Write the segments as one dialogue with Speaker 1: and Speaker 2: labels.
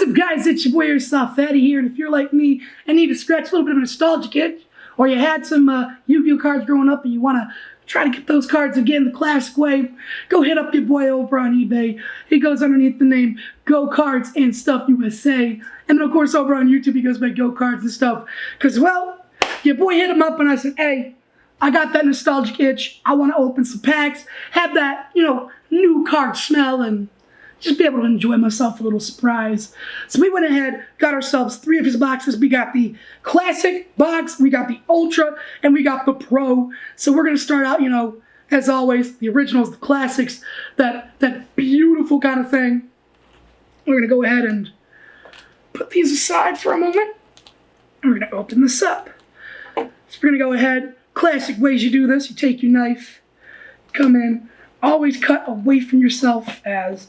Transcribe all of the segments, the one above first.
Speaker 1: What's up, guys? It's your boy Airsoftfatty here, and if you're like me and need to scratch a little bit of a nostalgic itch, or you had some Yu-Gi-Oh cards growing up and you want to try to get those cards again the classic way, go hit up your boy over on eBay. He goes underneath the name Go Cards and Stuff USA. And then, of course, over on YouTube, he goes by Go Cards and Stuff. Because, well, your boy hit him up and I said, hey, I got that nostalgic itch. I want to open some packs, have that, new card smell, and just be able to enjoy myself a little surprise. So we went ahead, got ourselves 3 of his boxes. We got the classic box, we got the ultra, and we got the pro. So we're gonna start out, as always, the originals, the classics, that beautiful kind of thing. We're gonna go ahead and put these aside for a moment. And we're gonna open this up. So we're gonna go ahead, classic ways you do this. You take your knife, come in, always cut away from yourself, as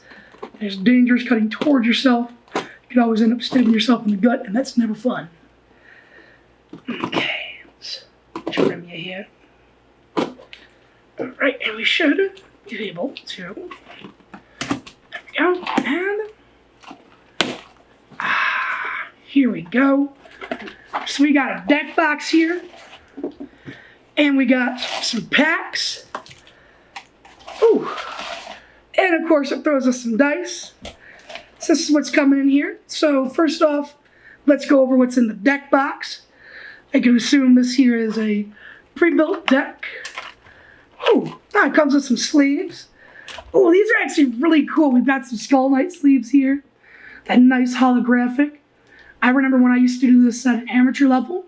Speaker 1: it's dangerous cutting towards yourself. You could always end up stabbing yourself in the gut, and that's never fun. Okay, let's trim you here. Alright, and we should be able to. There we go. And here we go. So we got a deck box here. And we got some packs. Ooh. And of course it throws us some dice. So this is what's coming in here. So first off, let's go over what's in the deck box. I can assume this here is a pre-built deck. Oh, it comes with some sleeves. Oh, these are actually really cool. We've got some Skull Knight sleeves here. That nice holographic. I remember when I used to do this at an amateur level,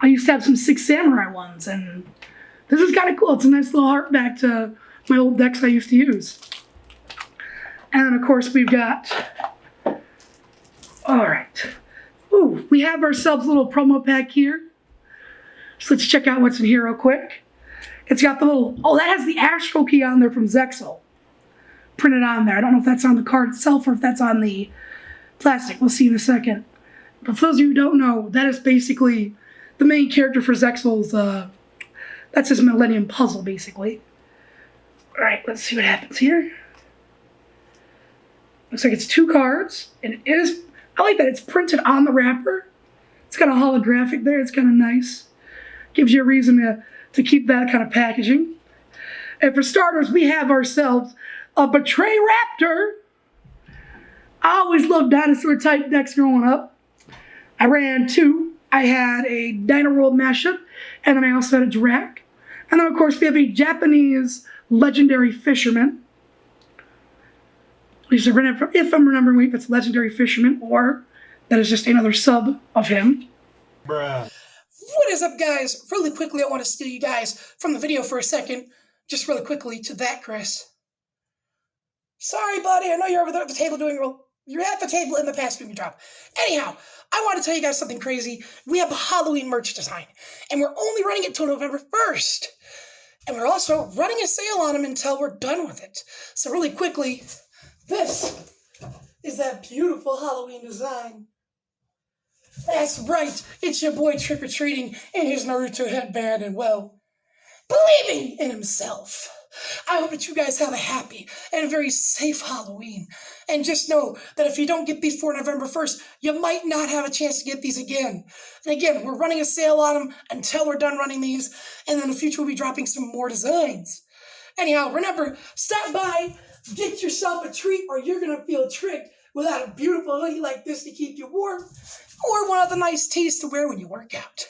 Speaker 1: I used to have some Six Samurai ones, and this is kind of cool. It's a nice little heart back to my old decks I used to use. And then, of course, we've got, all right. Ooh, we have ourselves a little promo pack here. So let's check out what's in here real quick. It's got the little, that has the Astro key on there from Zexal printed on there. I don't know if that's on the card itself or if that's on the plastic. We'll see in a second. But for those of you who don't know, that is basically the main character for Zexal's, that's his Millennium Puzzle, basically. All right, let's see what happens here. Looks like it's 2 cards, and it is, I like that it's printed on the wrapper. It's got a holographic there, it's kind of nice. Gives you a reason to keep that kind of packaging. And for starters, we have ourselves a Betray Raptor. I always loved dinosaur type decks growing up. I ran 2. I had a Dino World mashup, and then I also had a Drac. And then, of course, we have a Japanese Legendary Fisherman. If I'm remembering, that's Legendary Fisherman, or that is just another sub of him.
Speaker 2: Bruh.
Speaker 3: What is up, guys? Really quickly, I want to steal you guys from the video for a second. Just really quickly to that, Chris. Sorry, buddy. I know you're over there at the table you're at the table in the past doing your job. Anyhow, I want to tell you guys something crazy. We have a Halloween merch design, and we're only running it till November 1st. And we're also running a sale on them until we're done with it. So really quickly, this is that beautiful Halloween design. That's right, it's your boy trick-or-treating in his Naruto headband and, well, believing in himself. I hope that you guys have a happy and a very safe Halloween. And just know that if you don't get these for November 1st, you might not have a chance to get these again. And again, we're running a sale on them until we're done running these, and then in the future we'll be dropping some more designs. Anyhow, remember, stop by, get yourself a treat, or you're going to feel tricked without a beautiful hoodie like this to keep you warm, or one of the nice tees to wear when you work out.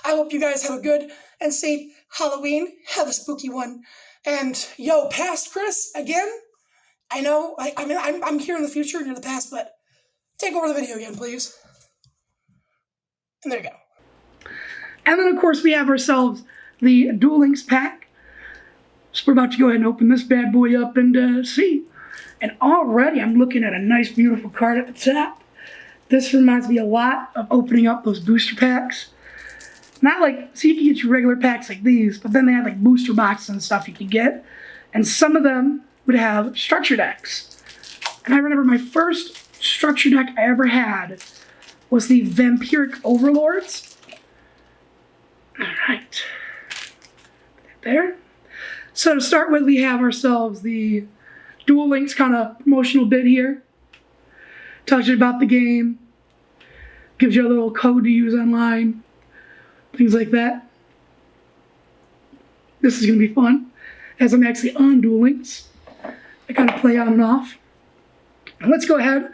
Speaker 3: I hope you guys have a good and safe Halloween. Have a spooky one. And, yo, past Chris, again, I know, I'm here in the future and you're the past, but take over the video again, please. And there you go.
Speaker 1: And then, of course, we have ourselves the Duel Links pack. So we're about to go ahead and open this bad boy up and see. And already I'm looking at a nice, beautiful card at the top. This reminds me a lot of opening up those booster packs. Not like, so you can get your regular packs like these, but then they had like booster boxes and stuff you could get. And some of them would have structure decks. And I remember my first structure deck I ever had was the Vampiric Overlords. All right. There. So to start with, we have ourselves the Duel Links kind of promotional bid here. tells you about the game, gives you a little code to use online, things like that. This is going to be fun, as I'm actually on Dueling. I kind of play on and off. And let's go ahead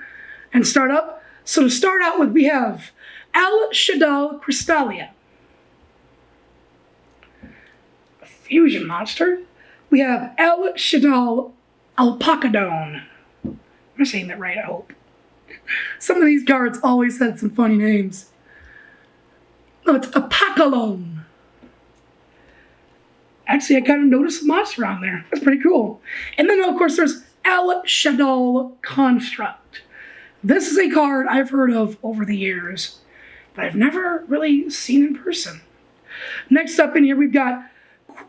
Speaker 1: and start up. So to start out with, we have El Shoutout Crystalia, a fusion monster. We have El Shoutout Alpacadone. I'm saying that right, I hope. Some of these cards always had some funny names. No, it's Apacalone. Actually, I kind of noticed a monster on there. That's pretty cool. And then, of course, there's El Shoutout Construct. This is a card I've heard of over the years, but I've never really seen in person. Next up in here, we've got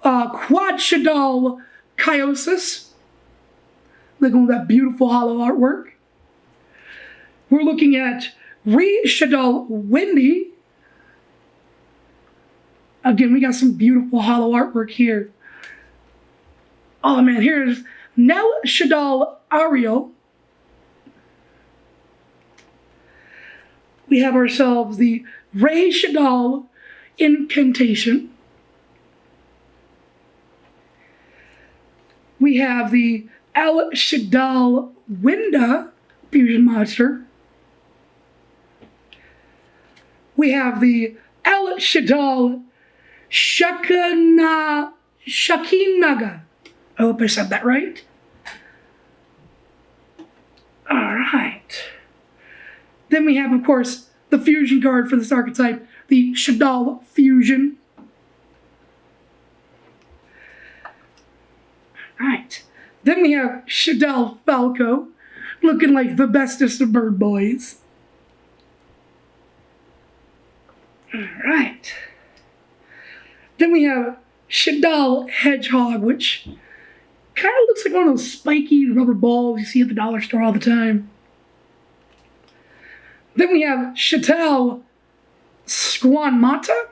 Speaker 1: Quad Shoutout Kiosis. Looking at that beautiful hollow artwork. We're looking at Shoutout Windy. Again, we got some beautiful hollow artwork here. Oh man, here's Nel Shoutout Ariel. We have ourselves the Ray Shoutout Incantation. We have the El Shoutout Winda fusion monster. We have the El Shoutout Shakinaga. I hope I said that right. Alright. Then we have, of course, the fusion card for this archetype, the Shoutout Fusion. Alright. Then we have Shoutout Falco, looking like the bestest of bird boys. Alright. Then we have Shoutout Hedgehog, which kind of looks like one of those spiky rubber balls you see at the dollar store all the time. Then we have Shoutout Squanmata.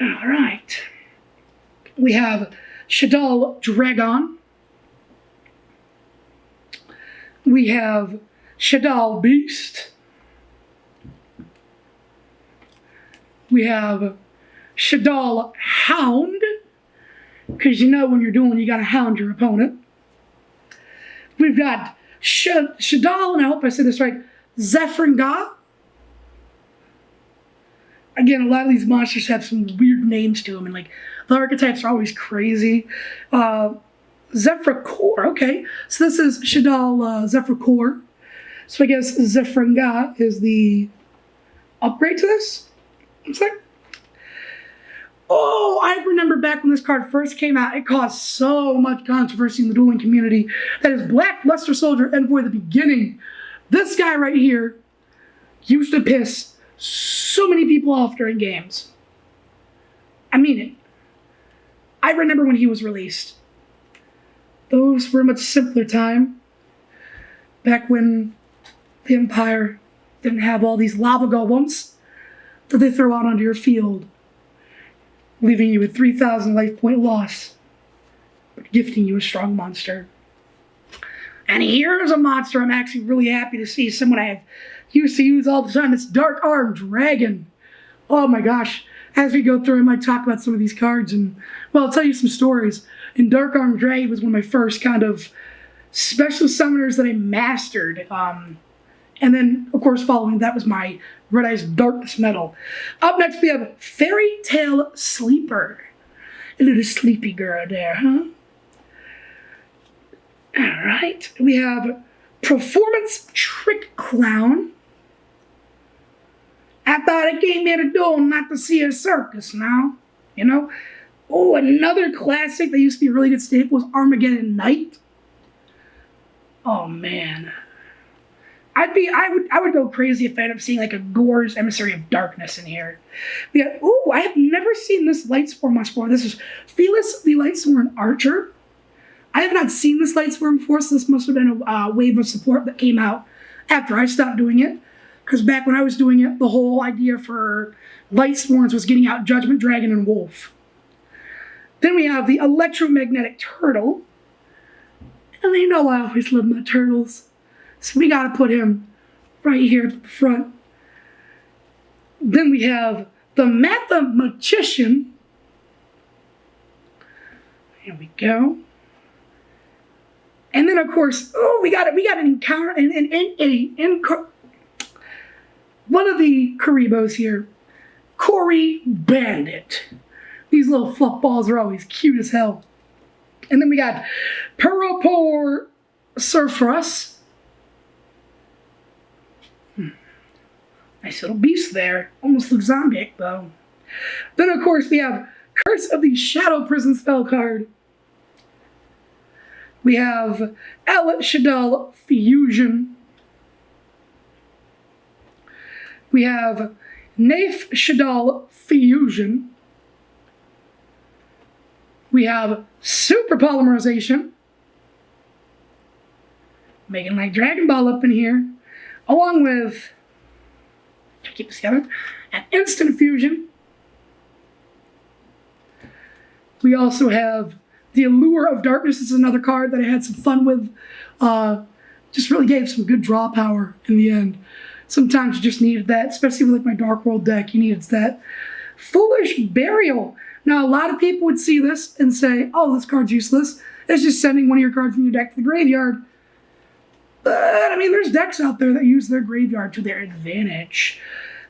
Speaker 1: Alright. We have Shoutout Dragon. We have Shoutout Beast. We have Shoutout Hound, because you know when you're dueling, you gotta hound your opponent. We've got Shoutout, and I hope I said this right, Zefringa. Again, a lot of these monsters have some weird names to them, and like the archetypes are always crazy. Zephricor, okay, so this is Shoutout Zephricor. So I guess Zefringa is the upgrade to this. It's like, oh, I remember back when this card first came out, it caused so much controversy in the dueling community. That is Black Luster Soldier Envoy at the beginning. This guy right here used to piss so many people off during games. I mean it. I remember when he was released. Those were a much simpler time. Back when the Empire didn't have all these lava golems that they throw out onto your field, leaving you with 3,000 life point loss, but gifting you a strong monster. And here's a monster I'm actually really happy to see, someone I used to use all the time. It's Dark Arm Dragon. Oh my gosh. As we go through, I might talk about some of these cards, and, well, I'll tell you some stories. And Dark Arm Dragon was one of my first kind of special summoners that I mastered. And then, of course, following that was my Red Eyes Darkness Metal. Up next, we have Fairy Tale Sleeper. A little sleepy girl there, huh? Alright. We have Performance Trick Clown. I thought I came here to duel, not to see a circus now. You know? Oh, another classic that used to be a really good staple was Armageddon Knight. Oh, man. I would go crazy if I ended up seeing like a Gore's Emissary of Darkness in here. We got, ooh, I have never seen this Lightsworn much before. This is Felis the Lightsworn Archer. I have not seen this Lightsworn before, so this must have been a wave of support that came out after I stopped doing it. Because back when I was doing it, the whole idea for Lightsworns was getting out Judgment Dragon and Wolf. Then we have the Electromagnetic Turtle. And they know I always love my turtles. So we gotta put him right here at the front. Then we have the mathematician. Here we go. And then of course, we got an encounter, one of the Karibos here, Cory Bandit. These little fluff balls are always cute as hell. And then we got Peropor Surfrus. Nice little beast there. Almost looks zombie though. Then of course we have Curse of the Shadow Prison spell card. We have El Shadal Fusion. We have Naif Shadal Fusion. We have Super Polymerization. Making like Dragon Ball up in here. Along with, keep this together, an Instant Fusion. We also have the Allure of Darkness. This is another card that I had some fun with. Just really gave some good draw power in the end. Sometimes you just needed that, especially with like my Dark World deck, you needed that. Foolish Burial. Now, a lot of people would see this and say, oh, this card's useless. It's just sending one of your cards from your deck to the graveyard. But, I mean, there's decks out there that use their graveyard to their advantage.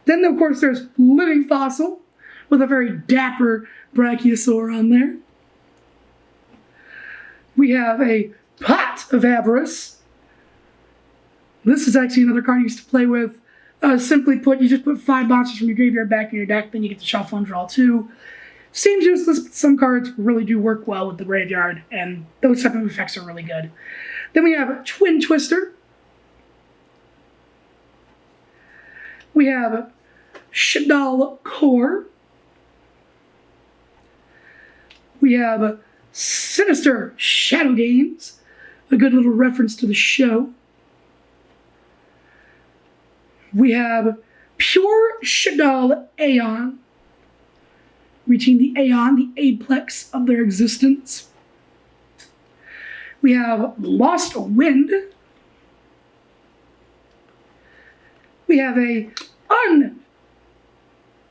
Speaker 1: Then, of course, there's Living Fossil with a very dapper Brachiosaur on there. We have a Pot of Avarice. This is actually another card I used to play with. Simply put, you just put 5 monsters from your graveyard back in your deck, then you get to shuffle and draw 2. Seems useless, but some cards really do work well with the graveyard, and those type of effects are really good. Then we have Twin Twister. We have Shadal Core. We have Sinister Shadow Games, a good little reference to the show. We have Pure Shadal Aeon, reaching the Aeon, the apex of their existence. We have Lost Wind. We have a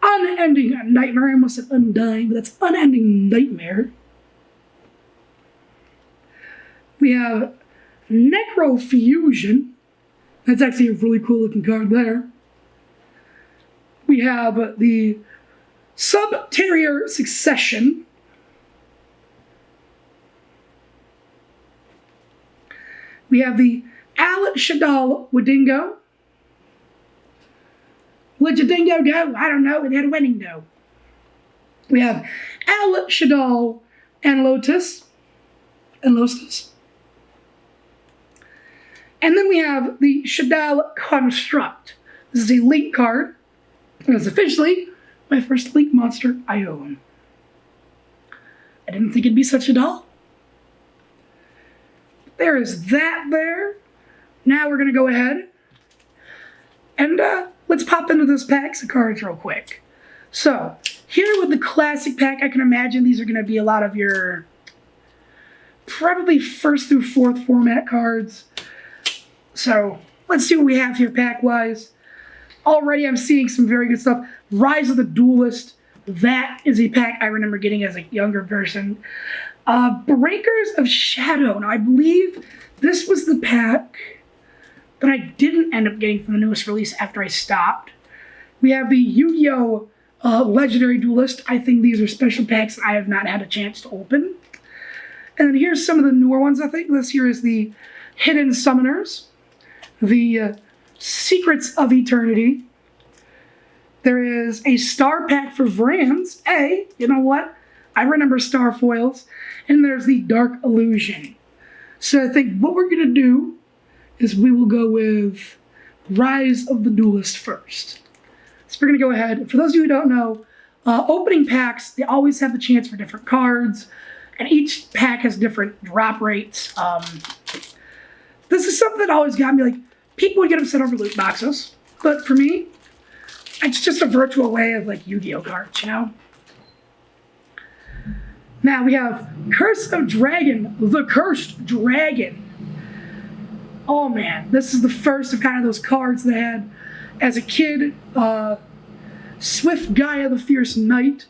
Speaker 1: Unending Nightmare. I almost said Undying, but that's Unending Nightmare. We have Necrofusion. That's actually a really cool looking card there. We have the Subterrier Succession. We have the Al Shadal Wadingo. Where'd your dingo go? I don't know. It had a wedding dough. We have Al Shadal and Lotus. And then we have the Shadal Construct. This is a Link card. And it's officially my first Link monster I own. I didn't think it'd be such a doll. There is that there. Now we're going to go ahead and let's pop into this packs of cards real quick. So, here with the classic pack, I can imagine these are going to be a lot of your probably 1st through 4th format cards. So, let's see what we have here pack-wise. Already I'm seeing some very good stuff. Rise of the Duelist. That is a pack I remember getting as a younger person. Breakers of Shadow. Now, I believe this was the pack that I didn't end up getting from the newest release after I stopped. We have the Yugioh Legendary Duelist. I think these are special packs that I have not had a chance to open. And then here's some of the newer ones, I think. This here is the Hidden Summoners. The Secrets of Eternity. There is a star pack for Vrans. Hey, you know what? I remember star foils. And there's the Dark Illusion. So I think what we're going to do is we will go with Rise of the Duelist first. So we're going to go ahead. For those of you who don't know, opening packs, they always have the chance for different cards. And each pack has different drop rates. This is something that always got me, like, people would get upset over loot boxes. But for me, it's just a virtual way of, like, Yu-Gi-Oh cards, you know? Now we have Curse of Dragon, the Cursed Dragon. Oh man, this is the first of kind of those cards that I had as a kid. Swift Gaia the Fierce Knight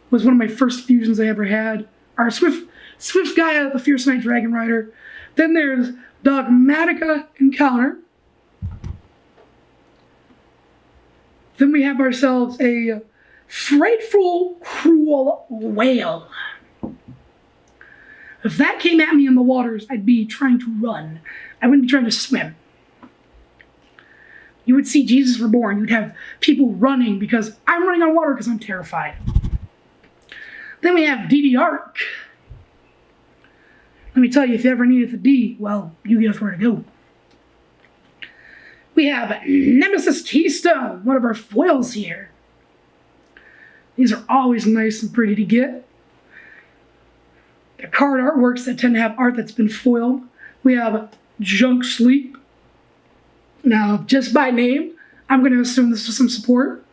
Speaker 1: was one of my first fusions I ever had. Or Swift Gaia the Fierce Knight Dragon Rider. Then there's Dogmatica Encounter. Then we have ourselves a Frightful Cruel Whale. If that came at me in the waters, I'd be trying to run. I wouldn't be trying to swim. You would see Jesus Reborn. You'd have people running because I'm running on water because I'm terrified. Then we have DD Arc. Let me tell you, if you ever needed the D, well, Yugioh's where to go. We have Nemesis Keystone, one of our foils here. These are always nice and pretty to get. The card artworks that tend to have art that's been foiled. We have Junk Sleep. Now, just by name, I'm going to assume this is some support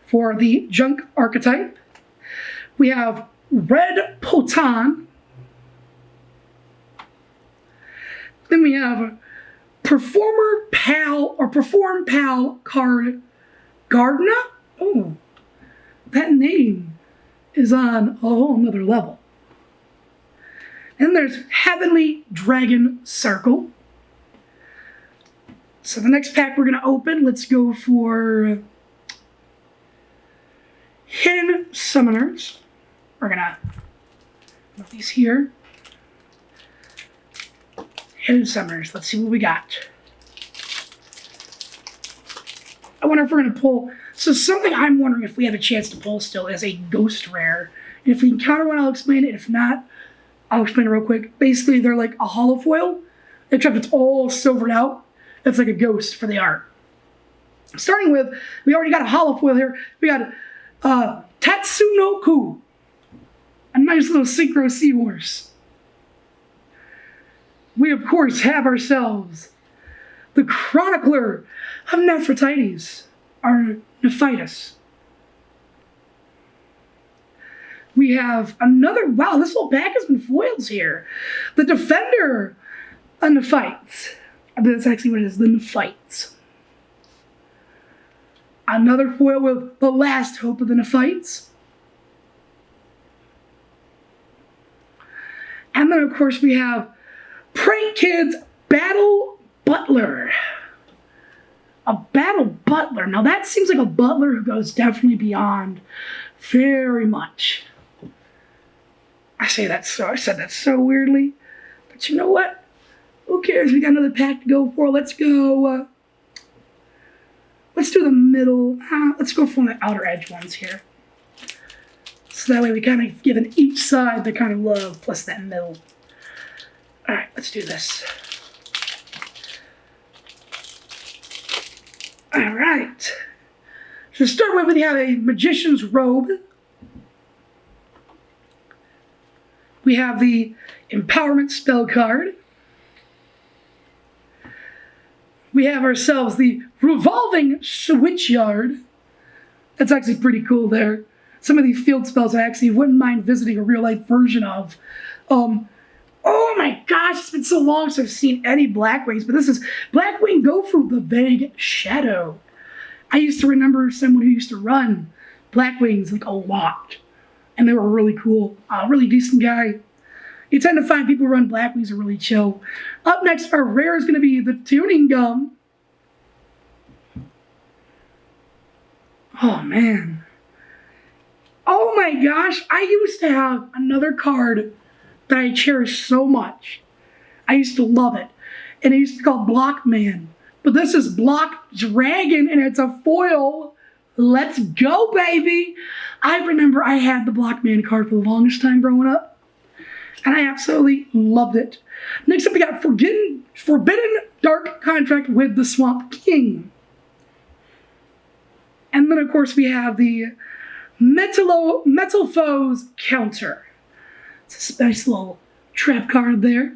Speaker 1: for the Junk archetype. We have Red Potan. Then we have Performer Pal or Perform Pal card Gardner. Oh, that name is on a whole nother level. And there's Heavenly Dragon Circle. So the next pack we're going to open, let's go for Hidden Summoners. We're going to put these here. Hidden Summoners. Let's see what we got. I wonder if we're going to pull... So something I'm wondering if we have a chance to pull still is a Ghost Rare. And if we encounter one, I'll explain it. If not, I'll explain it real quick. Basically, they're like a holofoil, except it's all silvered out. It's like a ghost for the art. Starting with, we already got a holofoil here. We got Tatsunoku, a nice little synchro seahorse. We, of course, have ourselves the Chronicler of Nephrites, or Nephitis. We have another, wow, this whole pack has been foils here. The Defender of Nephites. That's actually what it is, the Nephites. Another foil with the Last Hope of the Nephites. And then, of course, we have Prank Kids Battle Butler. A Battle Butler. Now, that seems like a butler who goes definitely beyond very much. I said that so weirdly. But you know what? Who cares? We got another pack to go for. Let's go. Let's do the middle. Let's go for the outer edge ones here. So that way we kind of give each side the kind of love plus that middle. All right, let's do this. All right. So to start with, we have a Magician's Robe. We have the Empowerment Spell card. We have ourselves the Revolving Switchyard. That's actually pretty cool there. Some of these field spells I actually wouldn't mind visiting a real-life version of. Oh my gosh, it's been so long since I've seen any Blackwings, but this is Blackwing Go for the Vague Shadow. I used to remember someone who used to run Blackwings like a lot, and they were really cool. Really decent guy. You tend to find people who run Blackwings are really chill. Up next, our rare is going to be the Tuning Gum. Oh man. Oh my gosh, I used to have another card that I cherish so much. I used to love it. And it used to be called Blockman. But this is Block Dragon and it's a foil. Let's go, baby. I remember I had the Blockman card for the longest time growing up. And I absolutely loved it. Next up, we got Forbidden Dark Contract with the Swamp King. And then, of course, we have the Metal Foes Counter. It's a nice little trap card there.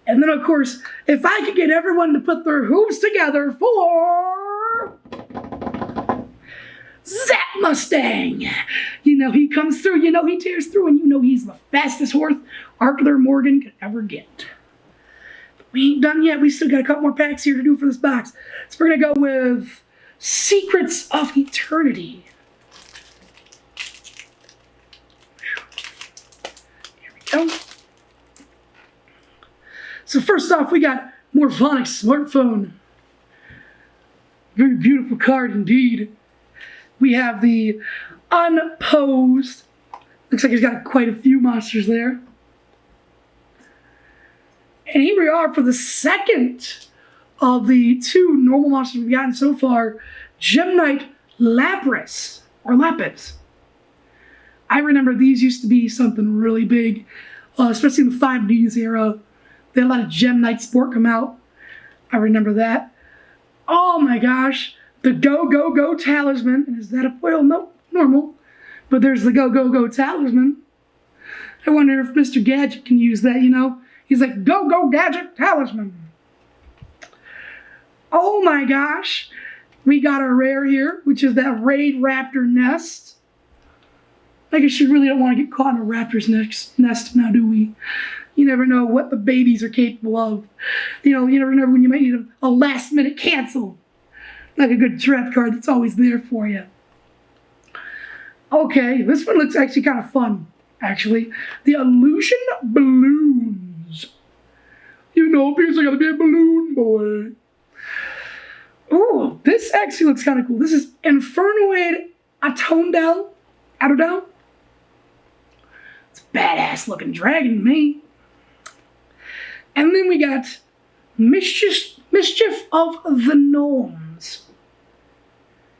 Speaker 1: And then, of course, if I could get everyone to put their hooves together for Zap Mustang. You know he comes through, you know he tears through, and you know he's the fastest horse Arthur Morgan could ever get. We ain't done yet. We still got a couple more packs here to do for this box. So we're going to go with Secrets of Eternity. Here we go. So first off, we got Morphonic Smartphone. Very beautiful card indeed. We have the Unposed. Looks like he's got quite a few monsters there. And here we are for the second of the 2 normal monsters we've gotten so far. Gem Knight Lapras, or Lapis. I remember these used to be something really big, especially in the 5Ds era. They had a lot of Gem Knight Sport come out. I remember that. Oh my gosh, the Go Go Go Talisman. And is that a foil? No, normal. But there's the Go Go Go Talisman. I wonder if Mr. Gadget can use that, you know? He's like, Go Go Gadget Talisman. Oh my gosh. We got our rare here, which is that Raid Raptor Nest. I guess you really don't want to get caught in a raptor's nest now, do we? You never know what the babies are capable of. You know, you never know when you might need a last-minute cancel. Like a good trap card that's always there for you. Okay, this one looks actually kind of fun, actually. The Illusion Balloons. You know, appears like I gotta be a balloon boy. Ooh, this actually looks kind of cool. This is Infernoid Atondel. It's a badass looking dragon to me. And then we got Mischief of the Gnomes.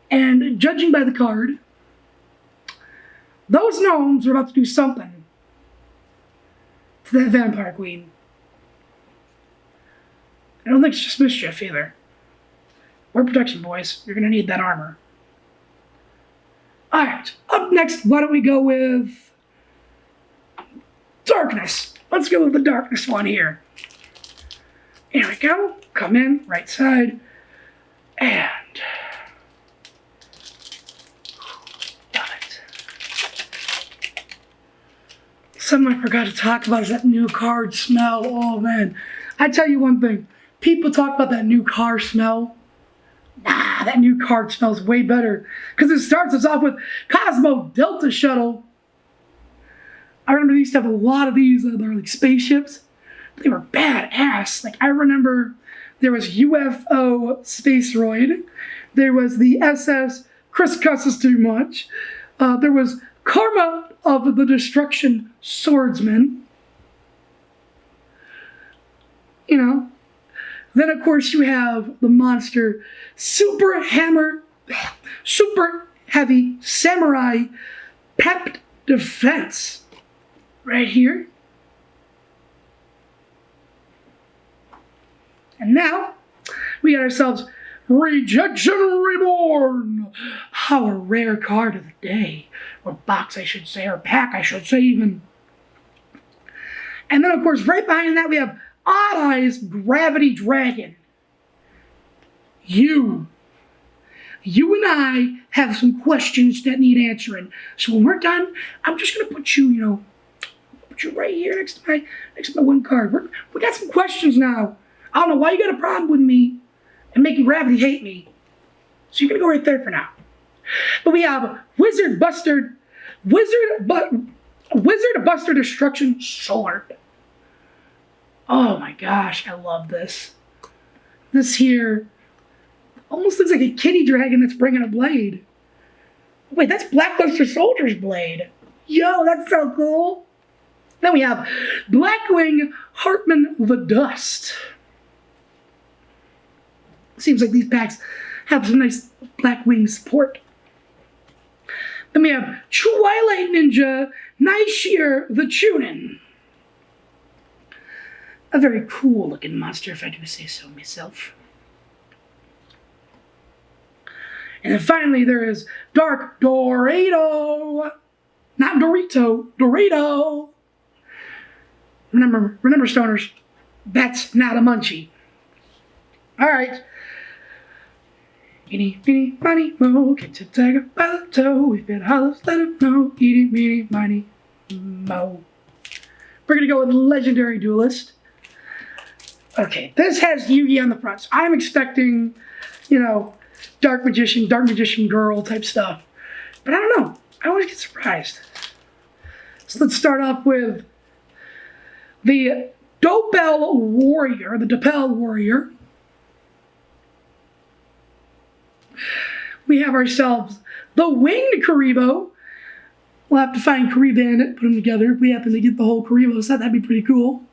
Speaker 1: And judging by the card, those gnomes are about to do something to that vampire queen. I don't think it's just mischief either. Wear protection, boys. You're going to need that armor. Alright, up next, why don't we go with Darkness. Let's go with the Darkness one here. Here we go. Come in, right side. And got it. Something I forgot to talk about is that new card smell. Oh man. I tell you one thing. People talk about that new car smell. Nah, that new card smells way better. Because it starts us off with Cosmo Delta Shuttle. I remember they used to have a lot of these. They're like spaceships. They were badass. Like, I remember there was UFO Space Roid. There was the SS Chris Cusses Too Much. There was Karma of the Destruction Swordsman. You know. Then, of course, you have the monster Super Heavy Samurai Pepped Defense. Right here. And now, we got ourselves Rejection Reborn, our rare card of the day, or box I should say, or pack I should say even. And then of course right behind that we have Odd Eyes Gravity Dragon. You and I have some questions that need answering. So when we're done, I'm just gonna put you, put you right here next to my one card. We got some questions now. I don't know why you got a problem with me and making Gravity hate me. So you're going to go right there for now. But we have Wizard Buster Destruction Sword. Oh my gosh, I love this. This here almost looks like a kitty dragon that's bringing a blade. Wait, that's Blackluster Soldier's blade. Yo, that's so cool. Then we have Blackwing Hartman the Dust. Seems like these packs have some nice Blackwing support. Then we have Twilight Ninja Nightshare the Chunin. A very cool looking monster, if I do say so myself. And then finally there is Dark Dorado. Not Dorito, Dorado. Remember stoners, that's not a munchie. Alright. Eeny, meeny, miny, mo, catch a tiger by the toe. If it hollers, let him know. Eeny, meeny, miny, mo. We're gonna go with Legendary Duelist. Okay, this has Yugioh on the front. So I'm expecting, you know, Dark Magician Girl type stuff. But I don't know. I always get surprised. So let's start off with the Duel Warrior, the Duel Warrior. We have ourselves the Winged Karibo. We'll have to find Kariba in it, put them together. If we happen to get the whole Karibo set, that'd be pretty cool.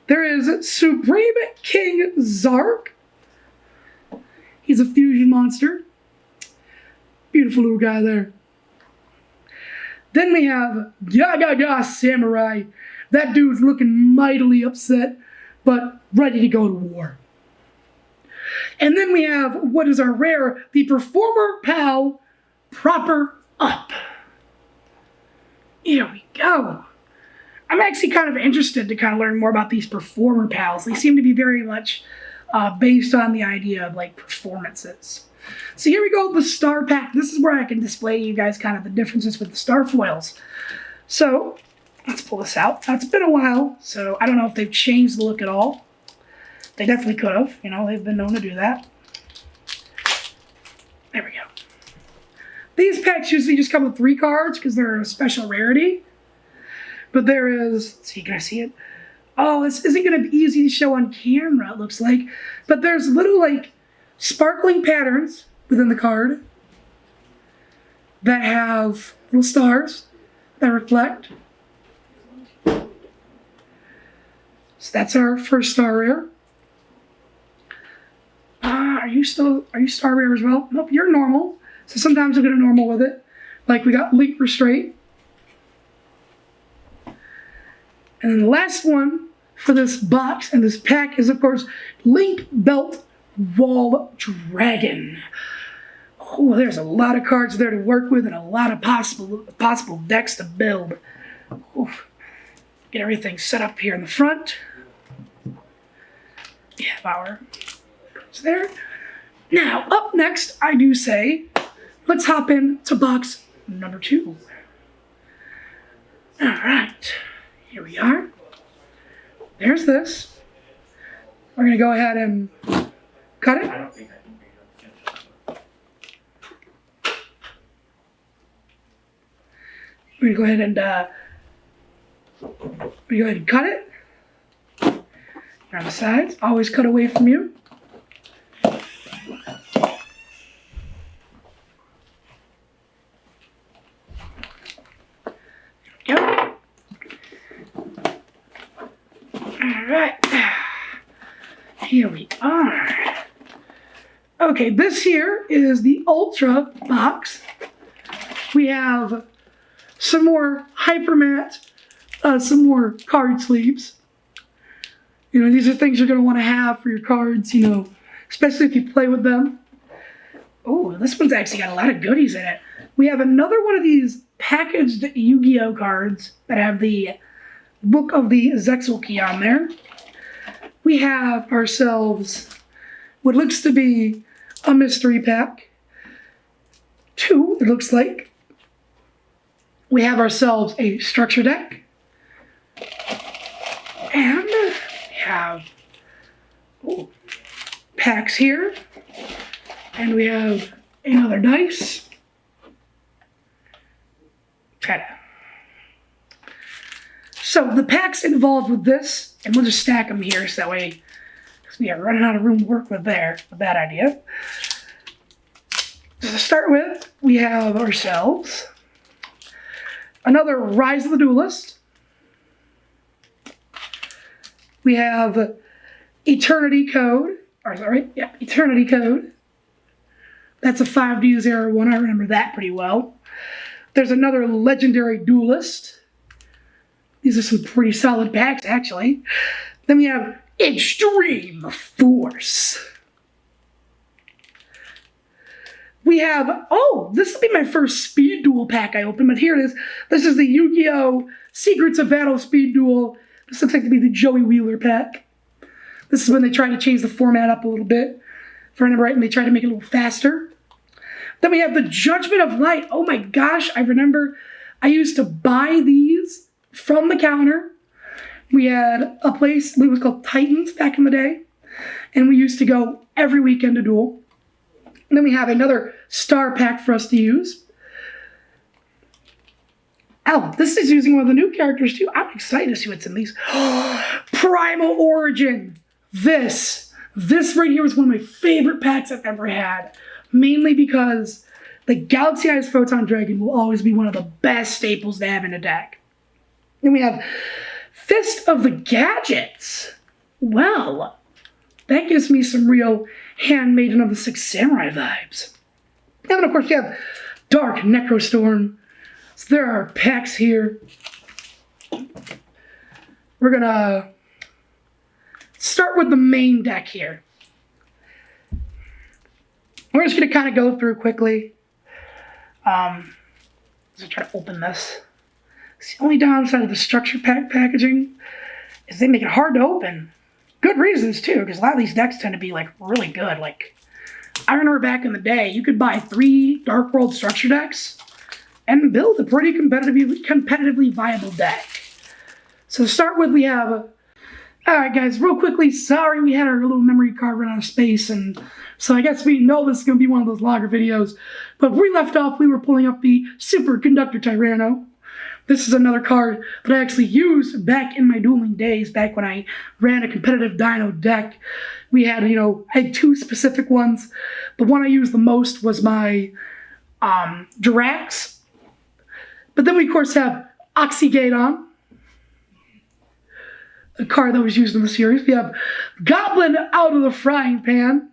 Speaker 1: There is Supreme King Zark. He's a fusion monster. Beautiful little guy there. Then we have Yugioh Samurai. That dude's looking mightily upset, but ready to go to war. And then we have, what is our rare, the Performer Pal Proper Up. Here we go. I'm actually kind of interested to kind of learn more about these Performer Pals. They seem to be very much based on the idea of like performances. So here we go with the Star Pack. This is where I can display to you guys kind of the differences with the Star Foils. So let's pull this out. Now, it's been a while, so I don't know if they've changed the look at all. They definitely could have. You know, they've been known to do that. There we go. These packs usually just come with 3 cards because they're a special rarity. But there is, let's see, can I see it? Oh, this isn't going to be easy to show on camera, it looks like. But there's little, like, sparkling patterns within the card that have little stars that reflect. So that's our first star rare. Are you star rare as well? Nope, you're normal. So sometimes we'll get a normal with it. Like we got Link Restraint. And then the last one for this box and this pack is, of course, Link Belt Wall Dragon. Oh, there's a lot of cards there to work with and a lot of possible decks to build. Oof. Get everything set up here in the front. Yeah, power. It's there. Now, up next, I do say, let's hop in to box number 2. All right, here we are. There's this. We're gonna go ahead and cut it. We're gonna go ahead and cut it. On the sides, always cut away from you. Yep. All right. Here we are. Okay, this here is the Ultra box. We have some more Hypermat, some more card sleeves. You know, these are things you're going to want to have for your cards, you know, especially if you play with them. Oh, this one's actually got a lot of goodies in it. We have another one of these packaged Yu-Gi-Oh cards that have the Book of the Zexal key on there. We have ourselves what looks to be a mystery pack. 2, it looks like. We have ourselves a structure deck. And we have packs here. And we have another dice. Ta-da. So the packs involved with this, and we'll just stack them here so that way, because we are running out of room to work with there. A bad idea. So to start with, we have ourselves another Rise of the Duelist. We have Eternity Code. Eternity Code. That's a 5D01. I remember that pretty well. There's another Legendary Duelist. These are some pretty solid packs, actually. Then we have Extreme Force. We have, this will be my first Speed Duel pack I opened, but here it is. This is the Yu-Gi-Oh! Secrets of Battle Speed Duel. This looks like to be the Joey Wheeler pack. This is when they tried to change the format up a little bit. If I remember right, and they tried to make it a little faster. Then we have the Judgment of Light. Oh my gosh, I remember I used to buy these from the counter, We had a place, it was called Titans back in the day, and we used to go every weekend to Duel. And then we have another star pack for us to use. Oh, this is using one of the new characters too. I'm excited to see what's in these. Primal Origin. This right here is one of my favorite packs I've ever had. Mainly because the Galaxy Eyes Photon Dragon will always be one of the best staples to have in a deck. Then we have Fist of the Gadgets. Well, that gives me some real Handmaiden of the Six Samurai vibes. And then, of course, we have Dark Necrostorm. So there are packs here. We're going to start with the main deck here. We're just going to kind of go through quickly. Let's try to open this. It's the only downside of the structure pack packaging is they make it hard to open. Good reasons too, because a lot of these decks tend to be like really good. Like I remember back in the day, you could buy 3 Dark World structure decks and build a pretty competitively viable deck. So to start with, we have alright guys, real quickly, sorry we had our little memory card run out of space, and so I guess we know this is going to be one of those longer videos, but where we left off, we were pulling up the Superconductor Tyranno. This is another card that I actually used back in my dueling days, back when I ran a competitive Dino deck. We had, I had 2 specific ones. The one I used the most was my Jirax. But then we, of course, have Oxygadon, a card that was used in the series. We have Goblin Out of the Frying Pan.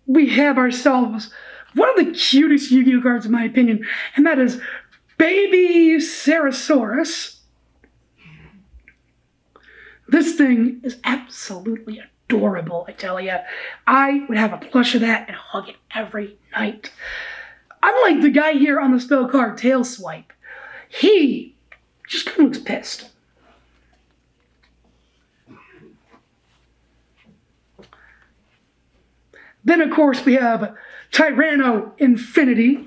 Speaker 1: We have ourselves one of the cutest Yu-Gi-Oh cards in my opinion, and that is Baby Ceresaurus. This thing is absolutely adorable, I tell ya. I would have a plush of that and hug it every night. Unlike the guy here on the spell card, Tail Swipe, he just kind of looks pissed. Then, of course, we have Tyranno Infinity.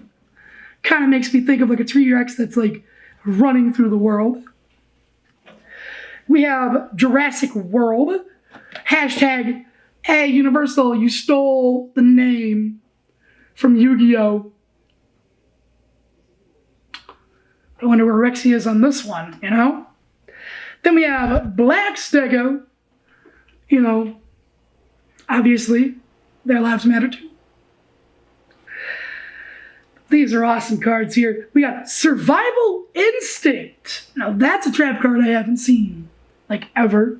Speaker 1: Kind of makes me think of like a T-Rex that's like running through the world. We have Jurassic World. Hashtag, hey, Universal, you stole the name from Yu-Gi-Oh! I wonder where Rexy is on this one, Then we have Black Stego. Obviously, their lives matter too. These are awesome cards here. We got Survival Instinct. Now that's a trap card I haven't seen, like ever.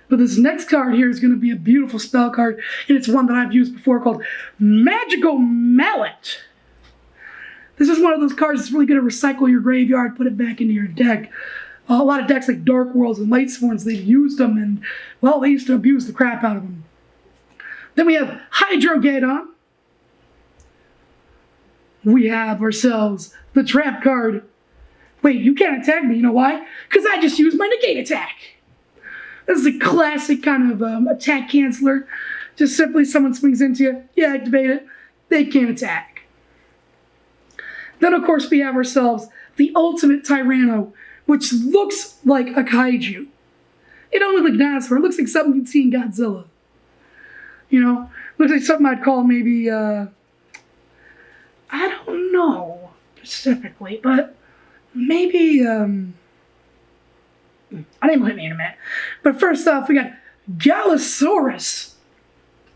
Speaker 1: But this next card here is going to be a beautiful spell card, and it's one that I've used before called Magical Mallet. This is one of those cards that's really going to recycle your graveyard, put it back into your deck. A lot of decks like Dark Worlds and Lightsworns, they've used them, and, well, they used to abuse the crap out of them. Then we have Hydrogadon. We have ourselves the trap card. Wait, you can't attack me, you know why? Because I just used my negate attack. This is a classic kind of attack canceller. Just simply someone swings into you, you activate it, they can't attack. Then, of course, we have ourselves the Ultimate Tyranno, which looks like a kaiju. It don't look like a dinosaur. It looks like something you'd see in Godzilla. Looks like something I'd call maybe, I don't know specifically, but maybe, I didn't hit me in a minute. But first off, we got Galasaurus.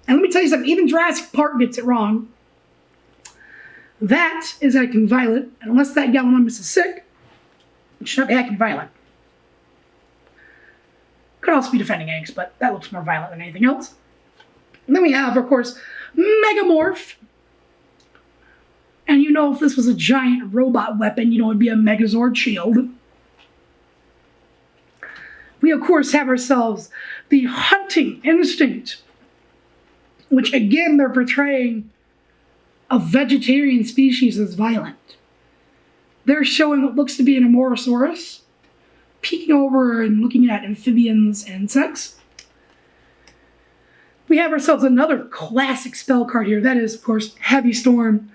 Speaker 1: And let me tell you something, even Jurassic Park gets it wrong. That is acting violent, and unless that Gallimimus is sick, it should not be acting violent. Could also be defending eggs, but that looks more violent than anything else. And then we have, of course, Megamorph. And if this was a giant robot weapon, it'd be a Megazord shield. We, of course, have ourselves the Hunting Instinct, which, again, they're portraying a vegetarian species as violent. They're showing what looks to be an Amorosaurus, peeking over and looking at amphibians and insects. We have ourselves another classic spell card here. That is, of course, Heavy Storm.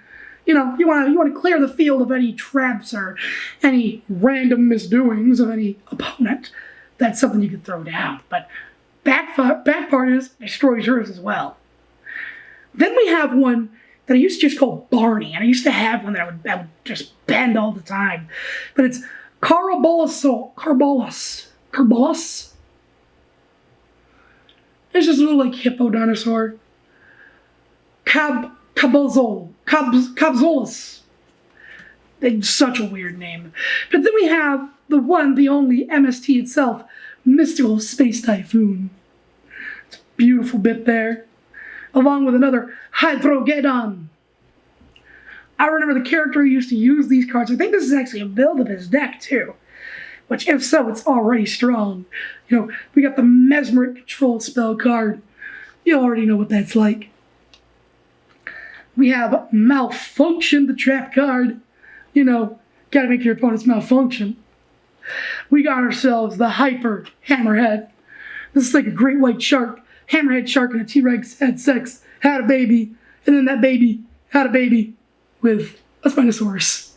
Speaker 1: You know, you want to clear the field of any traps or any random misdoings of any opponent. That's something you can throw down. But back part is destroys yours as well. Then we have one that I used to just call Barney, and I used to have one that I would just bend all the time. But it's Carbolus. It's just a little like hippo dinosaur. Cabzolus. It's such a weird name. But then we have the one, the only MST itself, Mystical Space Typhoon. It's a beautiful bit there. Along with another Hydrogeddon. I remember the character who used to use these cards. I think this is actually a build of his deck too. Which, if so, it's already strong. You know, we got the Mesmeric Control spell card. You already know what that's like. We have Malfunction, the trap card. You know, gotta make your opponents malfunction. We got ourselves the Hyper Hammerhead. This is like a great white shark. Hammerhead shark and a T-Rex had sex, had a baby, and then that baby had a baby with a Spinosaurus.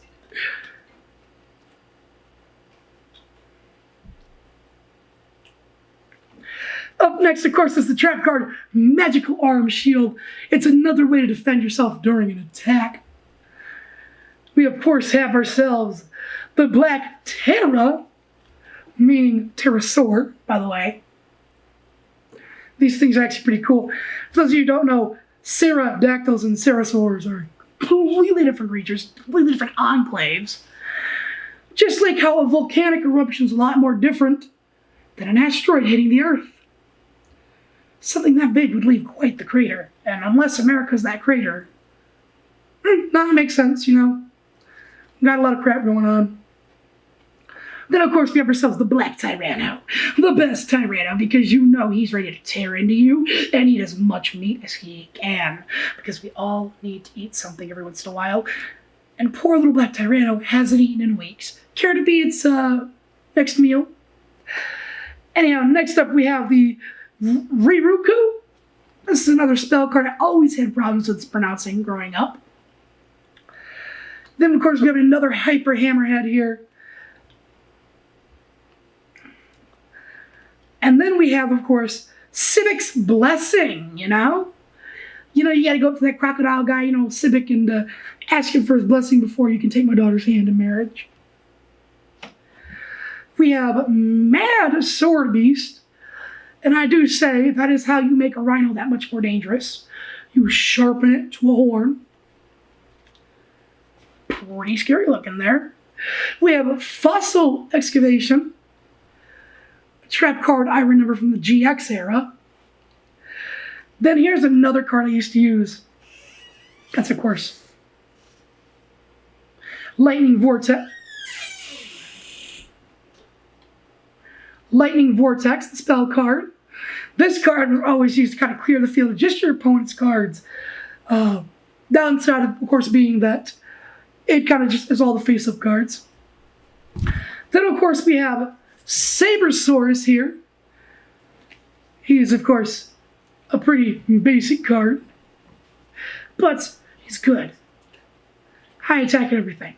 Speaker 1: Up next, of course, is the trap card, Magical Arm Shield. It's another way to defend yourself during an attack. We, of course, have ourselves the Black Terra, meaning pterosaur, by the way. These things are actually pretty cool. For those of you who don't know, pterodactyls and pterosaurs are completely different creatures, completely different enclaves. Just like how a volcanic eruption is a lot more different than an asteroid hitting the Earth. Something that big would leave quite the crater, and unless America's that crater, that makes sense, you know. Got a lot of crap going on. Then, of course, we have ourselves the Black Tyranno. The best Tyranno, because you know he's ready to tear into you and eat as much meat as he can. Because we all need to eat something every once in a while. And poor little Black Tyranno hasn't eaten in weeks. Care to be its next meal? Anyhow, next up we have the Riruku. This is another spell card I always had problems with pronouncing growing up. Then, of course, we have another Hyper Hammerhead here. And then we have, of course, Civic's Blessing, you know? You know, you gotta go up to that crocodile guy, you know, Civic, and ask him for his blessing before you can take my daughter's hand in marriage. We have Mad Sword Beast. And I do say, that is how you make a rhino that much more dangerous. You sharpen it to a horn. Pretty scary looking there. We have Fossil Excavation. Trap card I remember from the GX era. Then here's another card I used to use. That's, of course, Lightning Vortex. Lightning Vortex, the spell card. This card was always used to kind of clear the field of just your opponent's cards. Downside, of course, being that it kind of just is all the face-up cards. Then, of course, we have Sabersaurus here. He is, of course, a pretty basic card, but he's good. High attack and everything.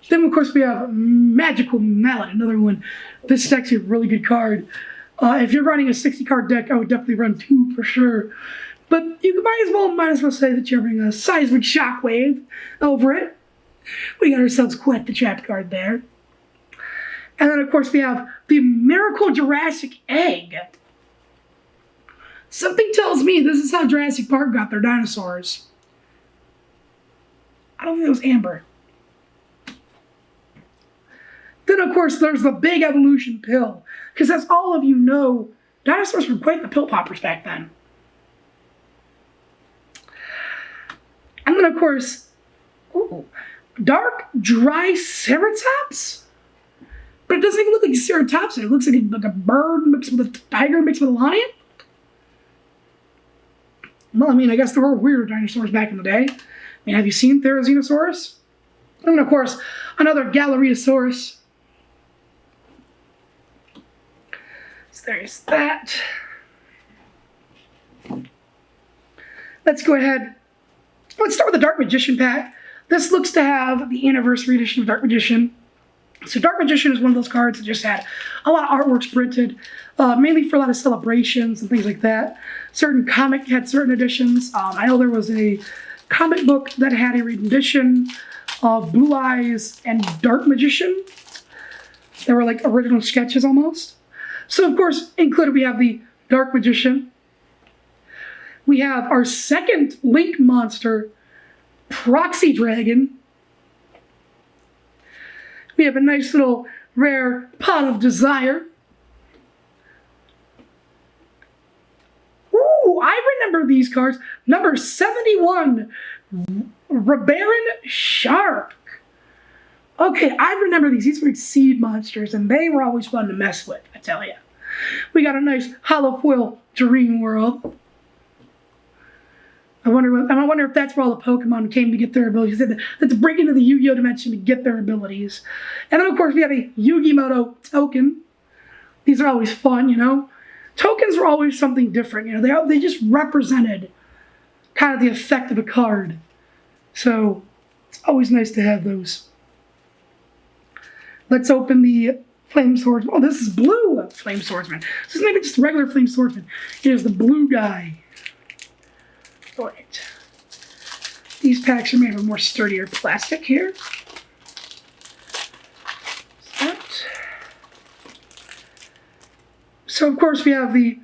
Speaker 1: Then, of course, we have Magical Mallet, another one. This is actually a really good card. If you're running a 60-card deck, I would definitely run 2 for sure. But you might as well say that you're having a Seismic Shockwave over it. We got ourselves quite the trap card there. And then, of course, we have the Miracle Jurassic Egg. Something tells me this is how Jurassic Park got their dinosaurs. I don't think it was Amber. Then, of course, there's the Big Evolution Pill. Because as all of you know, dinosaurs were quite the pill poppers back then. And then, of course, Dark Triceratops? But it doesn't even look like a Ceratops. It looks like a bird mixed with a tiger mixed with a lion. Well, I mean, I guess there were weirder dinosaurs back in the day. I mean, have you seen Therizinosaurus? And then, of course, another Galeriasaurus. So there's that. Let's go ahead Let's start with the Dark Magician pack. This looks to have the anniversary edition of Dark Magician. So Dark Magician is one of those cards that just had a lot of artworks printed, mainly for a lot of celebrations and things like that. Certain comic had certain editions. I know there was a comic book that had a rendition of Blue Eyes and Dark Magician. They were like original sketches almost. So of course, included we have the Dark Magician. We have our second Link monster, Proxy Dragon. We have a nice little rare Pot of Desire. Ooh, I remember these cards. Number 71, Rabaron Shark. Okay, I remember these. These were seed monsters, and they were always fun to mess with, I tell you. We got a nice hollow foil Dream World. I wonder if that's where all the Pokemon came to get their abilities. They had to break into the Yu-Gi-Oh dimension to get their abilities. And then, of course, we have a Yu-Gi-Oh token. These are always fun, you know. Tokens were always something different, you know. They just represented kind of the effect of a card. So it's always nice to have those. Let's open the Flame Swordsman. Oh, this is blue Flame Swordsman. This is maybe just a regular Flame Swordsman. Here's the blue guy. Alright. These packs are made of more sturdier plastic here. So of course we have the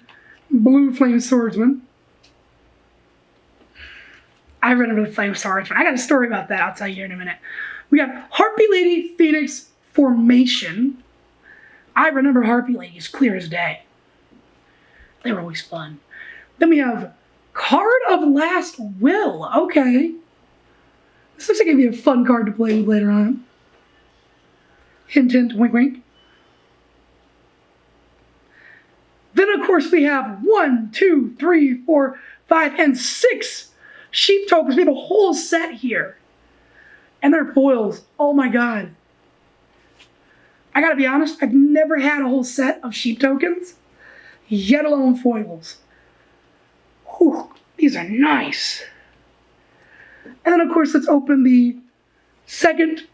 Speaker 1: blue Flame Swordsman. I remember the Flame Swordsman. I got a story about that. I'll tell you in a minute. We got Harpy Lady Phoenix Formation. I remember Harpy Ladies clear as day. They were always fun. Then we have Card of Last Will. Okay. This looks like it'd be a fun card to play with later on. Hint, hint, wink, wink. Then, of course, we have 1, 2, 3, 4, 5, and 6 sheep tokens. We have a whole set here. And they're foils. Oh my god. I gotta be honest, I've never had a whole set of sheep tokens, yet alone foils. Whew, these are nice. And then, of course, let's open the second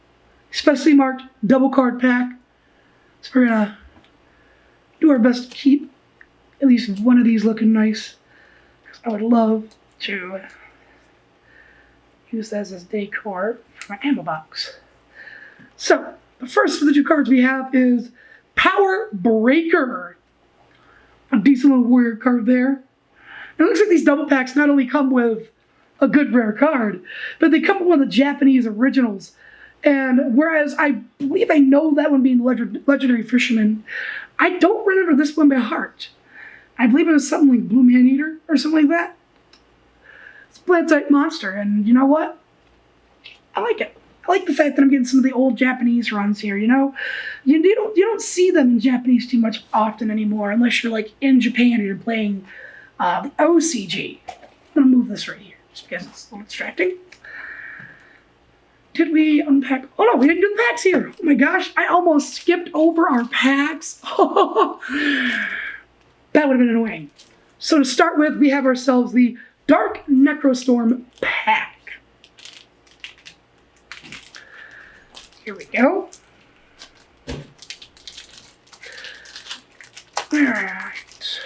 Speaker 1: specially marked double card pack. So we're gonna do our best to keep at least one of these looking nice, because I would love to use that as decor for my ammo box. So, the first of the two cards we have is Power Breaker. A decent little warrior card there. It looks like these double packs not only come with a good rare card, but they come with one of the Japanese originals. And whereas I believe I know that one being Legendary Fisherman, I don't remember this one by heart. I believe it was something like Blue Man Eater or something like that. It's a plant-type monster, and you know what? I like it. I like the fact that I'm getting some of the old Japanese runs here, you know? You don't see them in Japanese too much often anymore, unless you're like in Japan and you're playing the OCG. I'm gonna move this right here, just because it's a little distracting. Did we unpack? Oh no, we didn't do the packs here. Oh my gosh, I almost skipped over our packs. That would have been annoying. So to start with, we have ourselves the Dark Necrostorm pack. Here we go. Alright.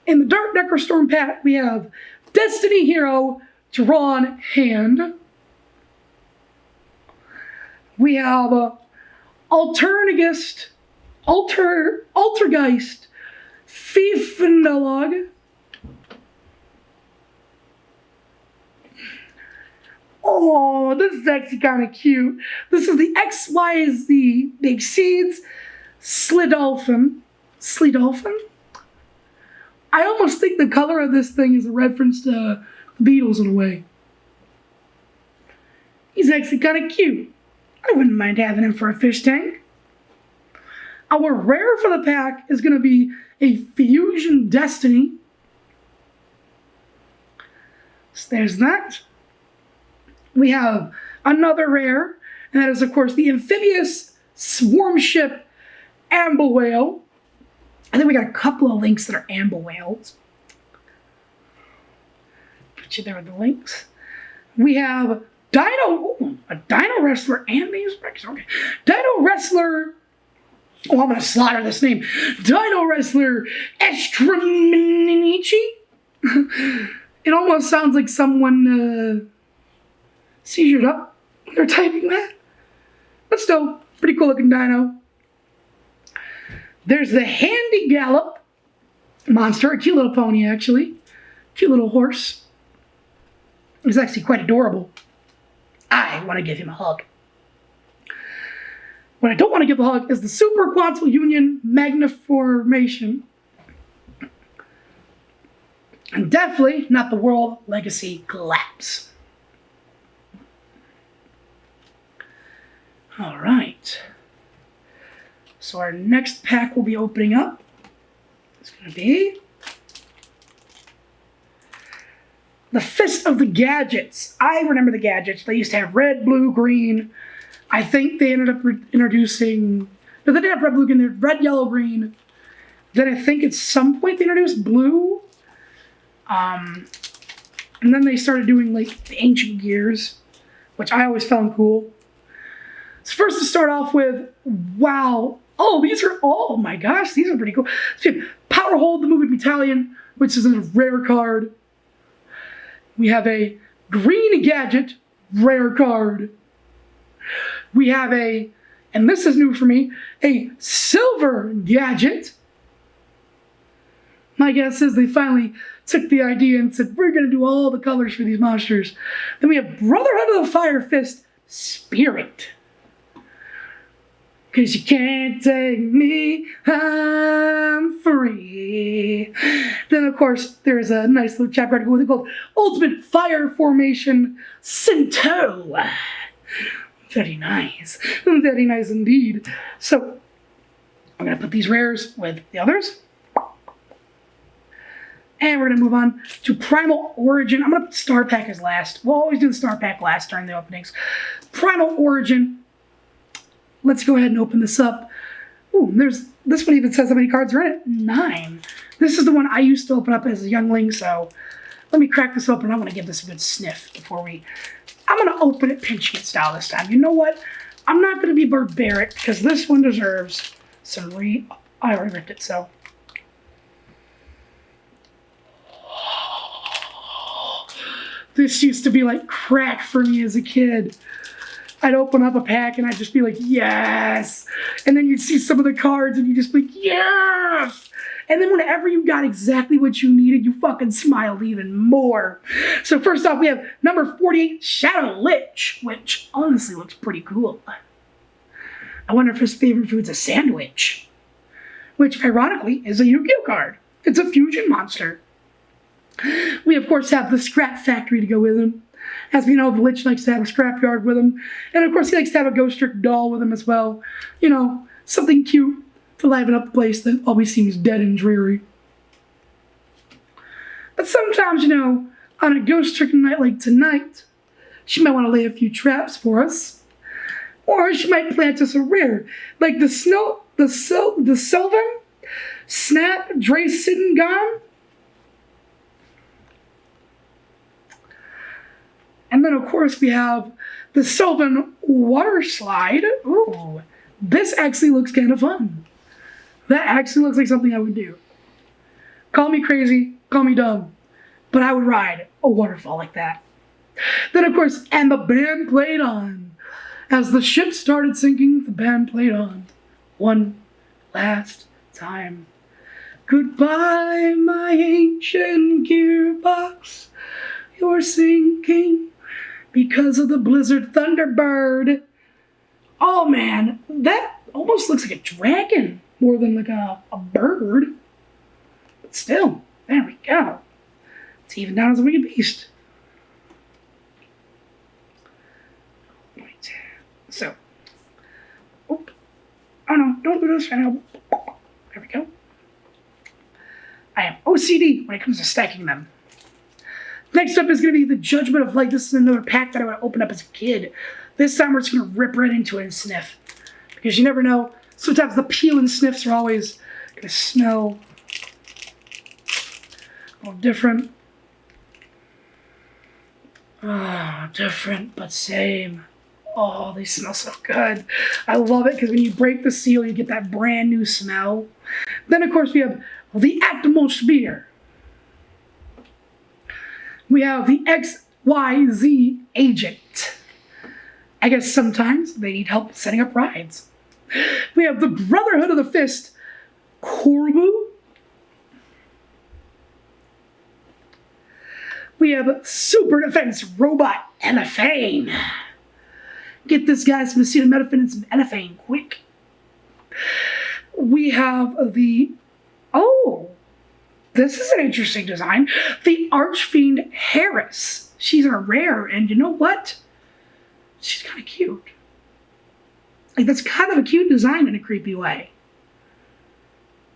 Speaker 1: In the Dark Necrostorm pack, we have Destiny Hero Drawn Hand. We have Altergeist Fiefenalog. Oh, this is actually kind of cute. This is the XYZ Big Seeds Slidolphin. Slidolphin? I almost think the color of this thing is a reference to the Beatles in a way. He's actually kind of cute. I wouldn't mind having him for a fish tank. Our rare for the pack is going to be a Fusion Destiny. So there's that. We have another rare, and that is, of course, the Amphibious Swarm Ship Amble Whale. I think we got a couple of links that are Amble Whales. Get you there with the links. We have a Dino Wrestler and these records. Okay. Dino Wrestler. Oh, I'm going to slaughter this name. Dino Wrestler Estraminici. It almost sounds like someone seizured up. They're typing that. But still, pretty cool looking dino. There's the Handy Gallop monster. A cute little pony, actually. Cute little horse. He's actually quite adorable. I want to give him a hug. What I don't want to give a hug is the Super Quantum Union Magniformation. And definitely not the World Legacy Collapse. All right. So our next pack we'll be opening up is going to be the Fist of the Gadgets. I remember the Gadgets. They used to have red, blue, green. I think they ended up introducing... No, they didn't have red, blue, green. Red, yellow, green. Then I think at some point they introduced blue. And then they started doing like the ancient gears, which I always found cool. So first to start off with, wow. Oh, these are, oh my gosh, these are pretty cool. So we have Power Hold the Moving Battalion, which is a rare card. We have a Green Gadget, rare card. We have a, and this is new for me, a Silver Gadget. My guess is they finally took the idea and said, we're going to do all the colors for these monsters. Then we have Brotherhood of the Fire Fist Spirit. Cause you can't take me, I'm free. Then of course, there's a nice little chapter article called Ultimate Fire Formation Cento. Very nice indeed. So, I'm gonna put these rares with the others. And we're gonna move on to Primal Origin. I'm gonna put Star Pack as last. We'll always do the Star Pack last during the openings. Primal Origin. Let's go ahead and open this up. Ooh, this one even says how many cards are in it. 9. This is the one I used to open up as a youngling, so let me crack this open. I want to give this a good sniff before I'm going to open it pinch it style this time. You know what? I'm not going to be barbaric because this one deserves some I already ripped it, so. This used to be like crack for me as a kid. I'd open up a pack and I'd just be like, yes! And then you'd see some of the cards and you'd just be like, yes! And then whenever you got exactly what you needed, you fucking smiled even more. So first off, we have number 48, Shadow Lich, which honestly looks pretty cool. I wonder if his favorite food's a sandwich. Which, ironically, is a Yugioh card. It's a fusion monster. We, of course, have the Scrap Factory to go with him. As we know, the Lich likes to have a scrapyard with him. And of course, he likes to have a Ghost Trick doll with him as well. You know, something cute to liven up a place that always seems dead and dreary. But sometimes, you know, on a Ghost Trick night like tonight, she might want to lay a few traps for us. Or she might plant us a rare, like the Sylvan Snap Dracenn Gone. And then, of course, we have the Sylvan Water Slide. Ooh, this actually looks kind of fun. That actually looks like something I would do. Call me crazy, call me dumb, but I would ride a waterfall like that. Then, of course, and the band played on. As the ship started sinking, the band played on. One last time. Goodbye, my ancient gearbox. You're sinking because of the Blizzard Thunderbird. Oh man, that almost looks like a dragon more than like a bird. But still, there we go. It's even down as a wicked beast. Right. So, oh no, don't do this right now. There we go. I am OCD when it comes to stacking them. Next up is going to be the Judgment of Light. This is another pack that I would open up as a kid. This time we're just going to rip right into it and sniff. Because you never know. Sometimes the peel and sniffs are always going to smell a little different. Oh, different but same. Oh, they smell so good. I love it because when you break the seal, you get that brand new smell. Then, of course, we have the atmosphere. We have the XYZ agent. I guess sometimes they need help setting up rides. We have the Brotherhood of the Fist, Corbu. We have Super Defense Robot Elephane. Get this guy some acetaminophen and some Elephane quick. We have the, oh, this is an interesting design. The Archfiend Harris. She's a rare, and you know what? She's kind of cute. Like, that's kind of a cute design in a creepy way.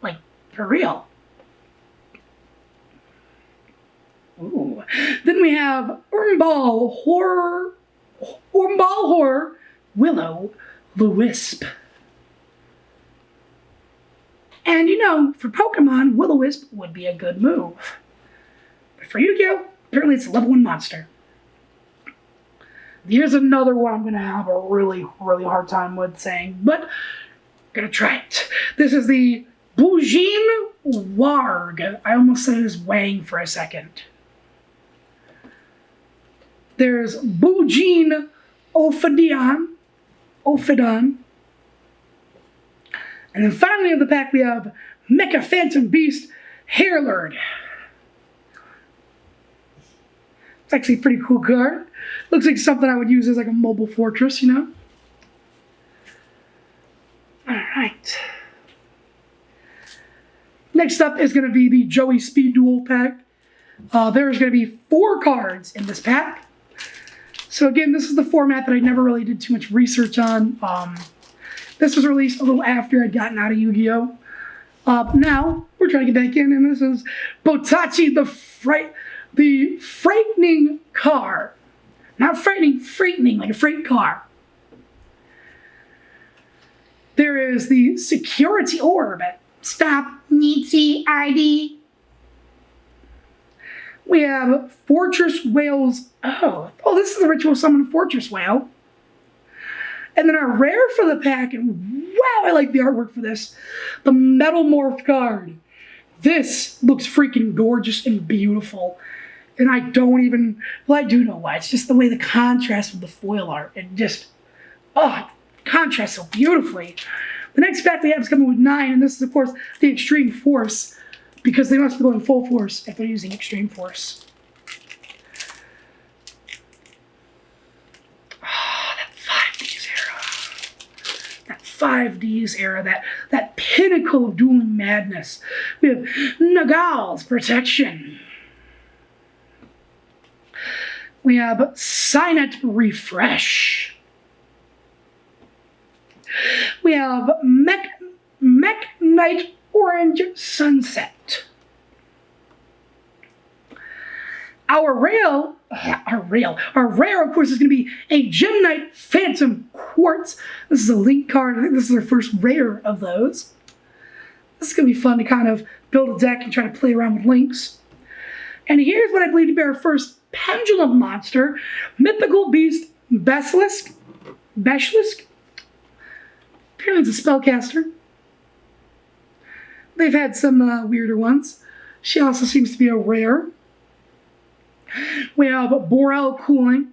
Speaker 1: Like, for real. Ooh. Then we have Ormball Horror Willow the Wisp. And you know, for Pokemon, Will-O-Wisp would be a good move. But for Yu-Gi-Oh!, apparently it's a level 1 monster. Here's another one I'm going to have a really, really hard time with saying, but I'm going to try it. This is the Bujin Warg. I almost said it as Wang for a second. There's Bujin Ophidian. And then finally in the pack we have Mecha Phantom Beast Hairlord. It's actually a pretty cool card. Looks like something I would use as like a mobile fortress, you know? Alright. Next up is going to be the Joey Speed Duel pack. There's going to be 4 cards in this pack. So again, this is the format that I never really did too much research on. This was released a little after I'd gotten out of Yu-Gi-Oh! Now, we're trying to get back in, and this is Botachi the frightening car. Not frightening, like a freight car. There is the security orb. Stop, Nietzsche ID. We have Fortress Whales. Oh, this is the Ritual Summon Fortress Whale. And then our rare for the pack, and wow, I like the artwork for this, the Metal Morph card. This looks freaking gorgeous and beautiful. And I don't even, well, I do know why. It's just the way the contrast with the foil art. It just, oh, it contrasts so beautifully. The next pack we have is coming with 9, and this is, of course, the Extreme Force, because they must be going full force if they're using Extreme Force. That 5Ds era, that pinnacle of dueling madness. We have Nagal's Protection. We have Signet Refresh. We have Mech Knight Orange Sunset. Our rare, of course, is going to be a Gem Knight Phantom Quartz. This is a Link card. I think this is our first rare of those. This is going to be fun to kind of build a deck and try to play around with links. And here's what I believe to be our first Pendulum monster, Mythical Beast Basilisk. Apparently it's a spellcaster. They've had some weirder ones. She also seems to be a rare. We have Borel Cooling,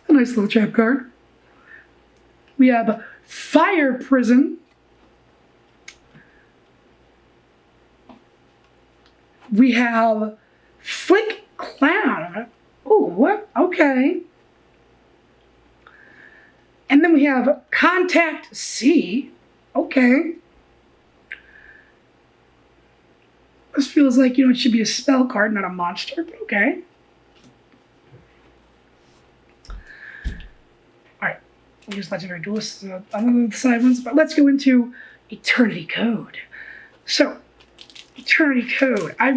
Speaker 1: a nice little trap card. We have Fire Prison. We have Flick Clown. Oh, what? Okay. And then we have Contact C. Okay. This feels like, it should be a spell card, not a monster, but okay. Alright. We'll use Legendary Duelists on the side ones, but let's go into Eternity Code. So, Eternity Code. I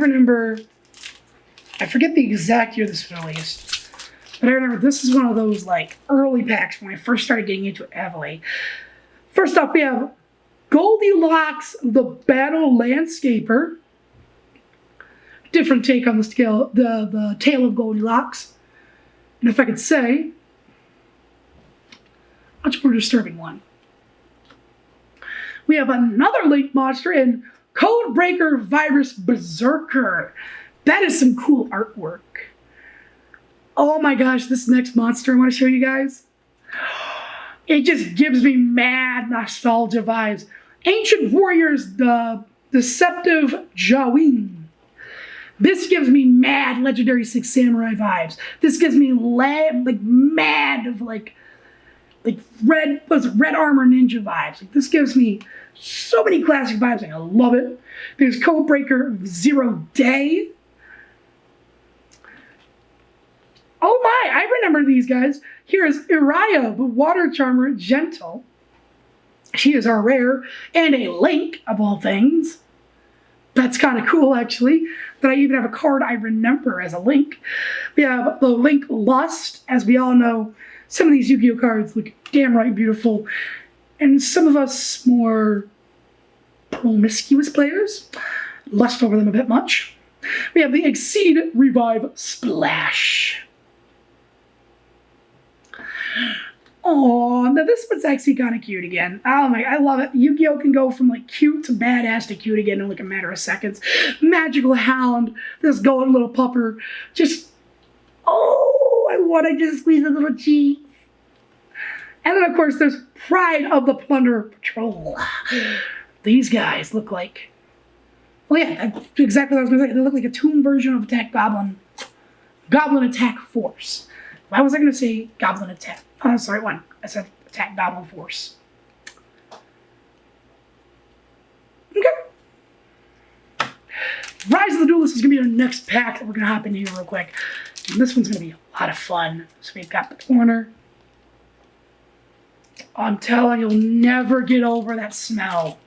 Speaker 1: forget the exact year this was released, but I remember this is one of those early packs when I first started getting into it heavily. First up, we have Goldilocks the Battle Landscaper. Different take on the scale, the tale of Goldilocks. And if I could say, much more disturbing one. We have another Link monster in Codebreaker Virus Berserker. That is some cool artwork. Oh my gosh, this next monster I want to show you guys. It just gives me mad nostalgia vibes. Ancient Warriors, the Deceptive Jawing. This gives me mad Legendary Six Samurai vibes. This gives me mad of like red armor ninja vibes. Like, this gives me so many classic vibes. Like, I love it. There's Codebreaker 0 Day. Oh my, I remember these guys. Here is Uriah, the Water Charmer Gentle. She is our rare, and a Link, of all things. That's kind of cool, actually, that I even have a card I remember as a Link. We have the Link Lust. As we all know, some of these Yu-Gi-Oh cards look damn right beautiful. And some of us more promiscuous players lust over them a bit much. We have the Exceed Revive Splash. Oh, now this one's actually kind of cute again. Oh my, I love it. Yu-Gi-Oh can go from like cute to badass to cute again in like a matter of seconds. Magical Hound, this golden little pupper. Just, oh, I want to just squeeze the little cheeks. And then of course there's Pride of the Plunder Patrol. These guys look like, well yeah, that's exactly what I was going to say. They look like a toon version of Attack Goblin. Goblin Attack Force. Why was I going to say Goblin Attack? Oh, that's the right one. I said Attack Goblin Force. Okay. Rise of the Duelist is going to be our next pack that we're going to hop into here real quick. And this one's going to be a lot of fun. So we've got the corner. I'm telling you, you'll never get over that smell.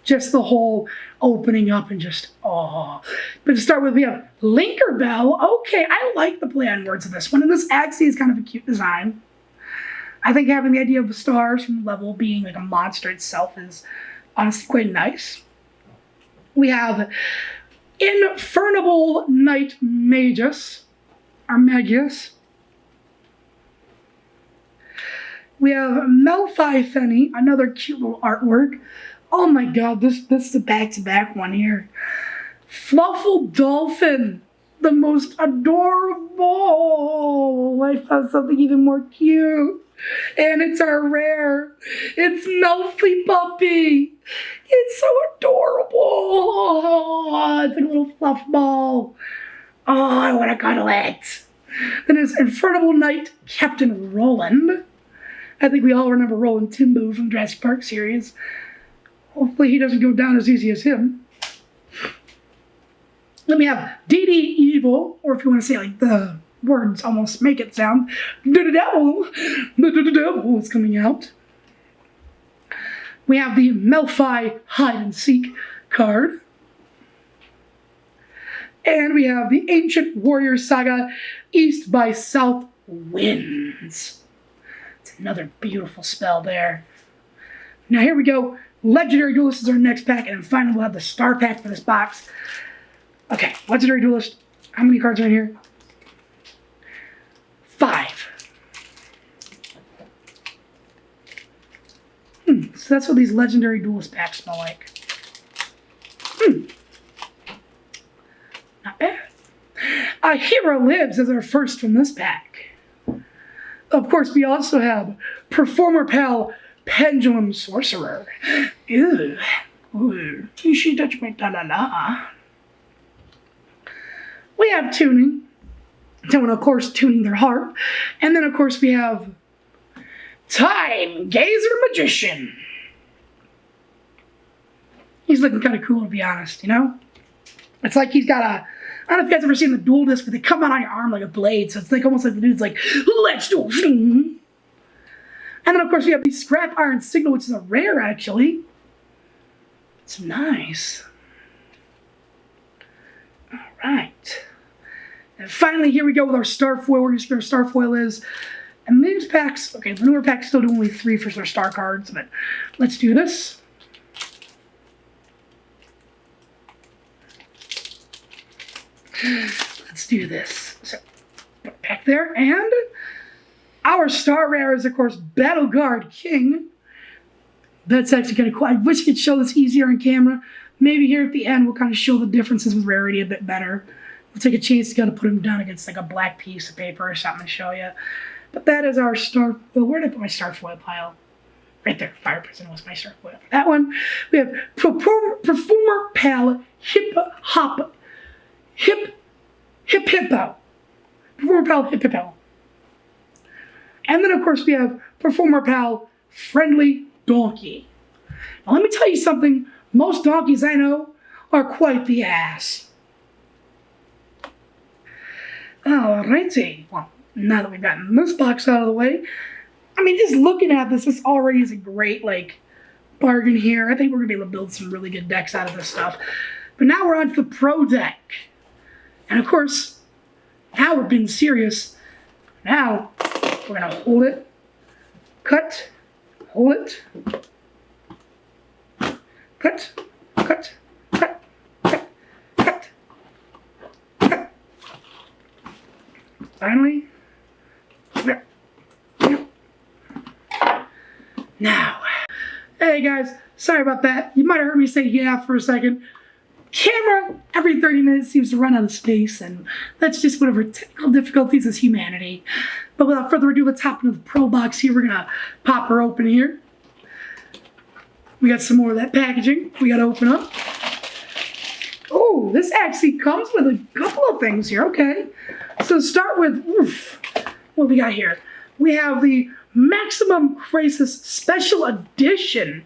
Speaker 1: Just the whole opening up and just, oh. But to start with, we have Linkerbell. Okay, I like the play on words of this one. And this actually is kind of a cute design. I think having the idea of the stars from the level being like a monster itself is honestly quite nice. We have Infernable Knight Magus, or Magus. We have Airsoftfatty, another cute little artwork. Oh my god, this is a back-to-back one here. Fluffle Dolphin, the most adorable. I found something even more cute. And it's our rare. It's Melfy Puppy. It's so adorable. Oh, it's like a little fluff ball. Oh, I want to cuddle it. Then there's Infernable Knight Captain Roland. I think we all remember Roland Timbo from the Jurassic Park series. Hopefully he doesn't go down as easy as him. Then we have DD Evil, or if you want to say like the words almost make it sound, the devil is coming out. We have the Melfi Hide and Seek card. And we have the Ancient Warrior Saga East by South Winds. It's another beautiful spell there. Now here we go. Legendary Duelist is our next pack, and then finally we'll have the star pack for this box. Okay, Legendary Duelist. How many cards are in here? 5. So that's what these Legendary Duelist packs smell like. Not bad. A Hero Lives as our first from this pack. Of course, we also have Performer Pal Pendulum Sorcerer. Ew. Ooh. She touched me. Da-da-da. We have Tuning. Someone, of course, tuning their harp. And then, of course, we have Time Gazer Magician. He's looking kind of cool, to be honest, you know? It's like he's got a... I don't know if you guys ever seen the duel disc, but they come out on your arm like a blade. So it's like almost like the dude's like, let's do it. And then, of course, we have the Scrap Iron Signal, which is a rare, actually. It's nice. All right. And finally, here we go with our star foil. We're going to see what our star foil is. And these packs, okay, the newer packs still do only 3 for their star cards, but let's do this. Let's do this. So, put it back there, and Our star rare is, of course, Battle Guard King. That's actually kind of cool. I wish I could show this easier on camera. Maybe here at the end, we'll kind of show the differences with rarity a bit better. We'll take a chance to kind of put him down against like a black piece of paper or something to show you. But that is our star. Well, where did I put my star foil pile? Right there. Fire Prison was my star foil. That one. We have Performer Pal Hippo. Performer Pal Hippo. And then, of course, we have Performer Pal Friendly Donkey. Now, let me tell you something. Most donkeys I know are quite the ass. Alrighty. Well, now that we've gotten this box out of the way, I mean, just looking at this already is a great, like, bargain here. I think we're going to be able to build some really good decks out of this stuff. But now we're on to the Pro deck. And, of course, now we're being serious. Now, we're going to hold it, cut, hold it, cut, cut, cut, cut, cut, cut. Finally, now, hey guys, sorry about that. You might have heard me say yeah for a second. Camera every 30 minutes seems to run out of space, and that's just one of our technical difficulties as humanity. But without further ado, let's hop into the Pro box here. We're gonna pop her open here. We got some more of that packaging we gotta open up. Oh, this actually comes with a couple of things here. Okay, so start with, what we got here? We have the Maximum Crisis Special Edition.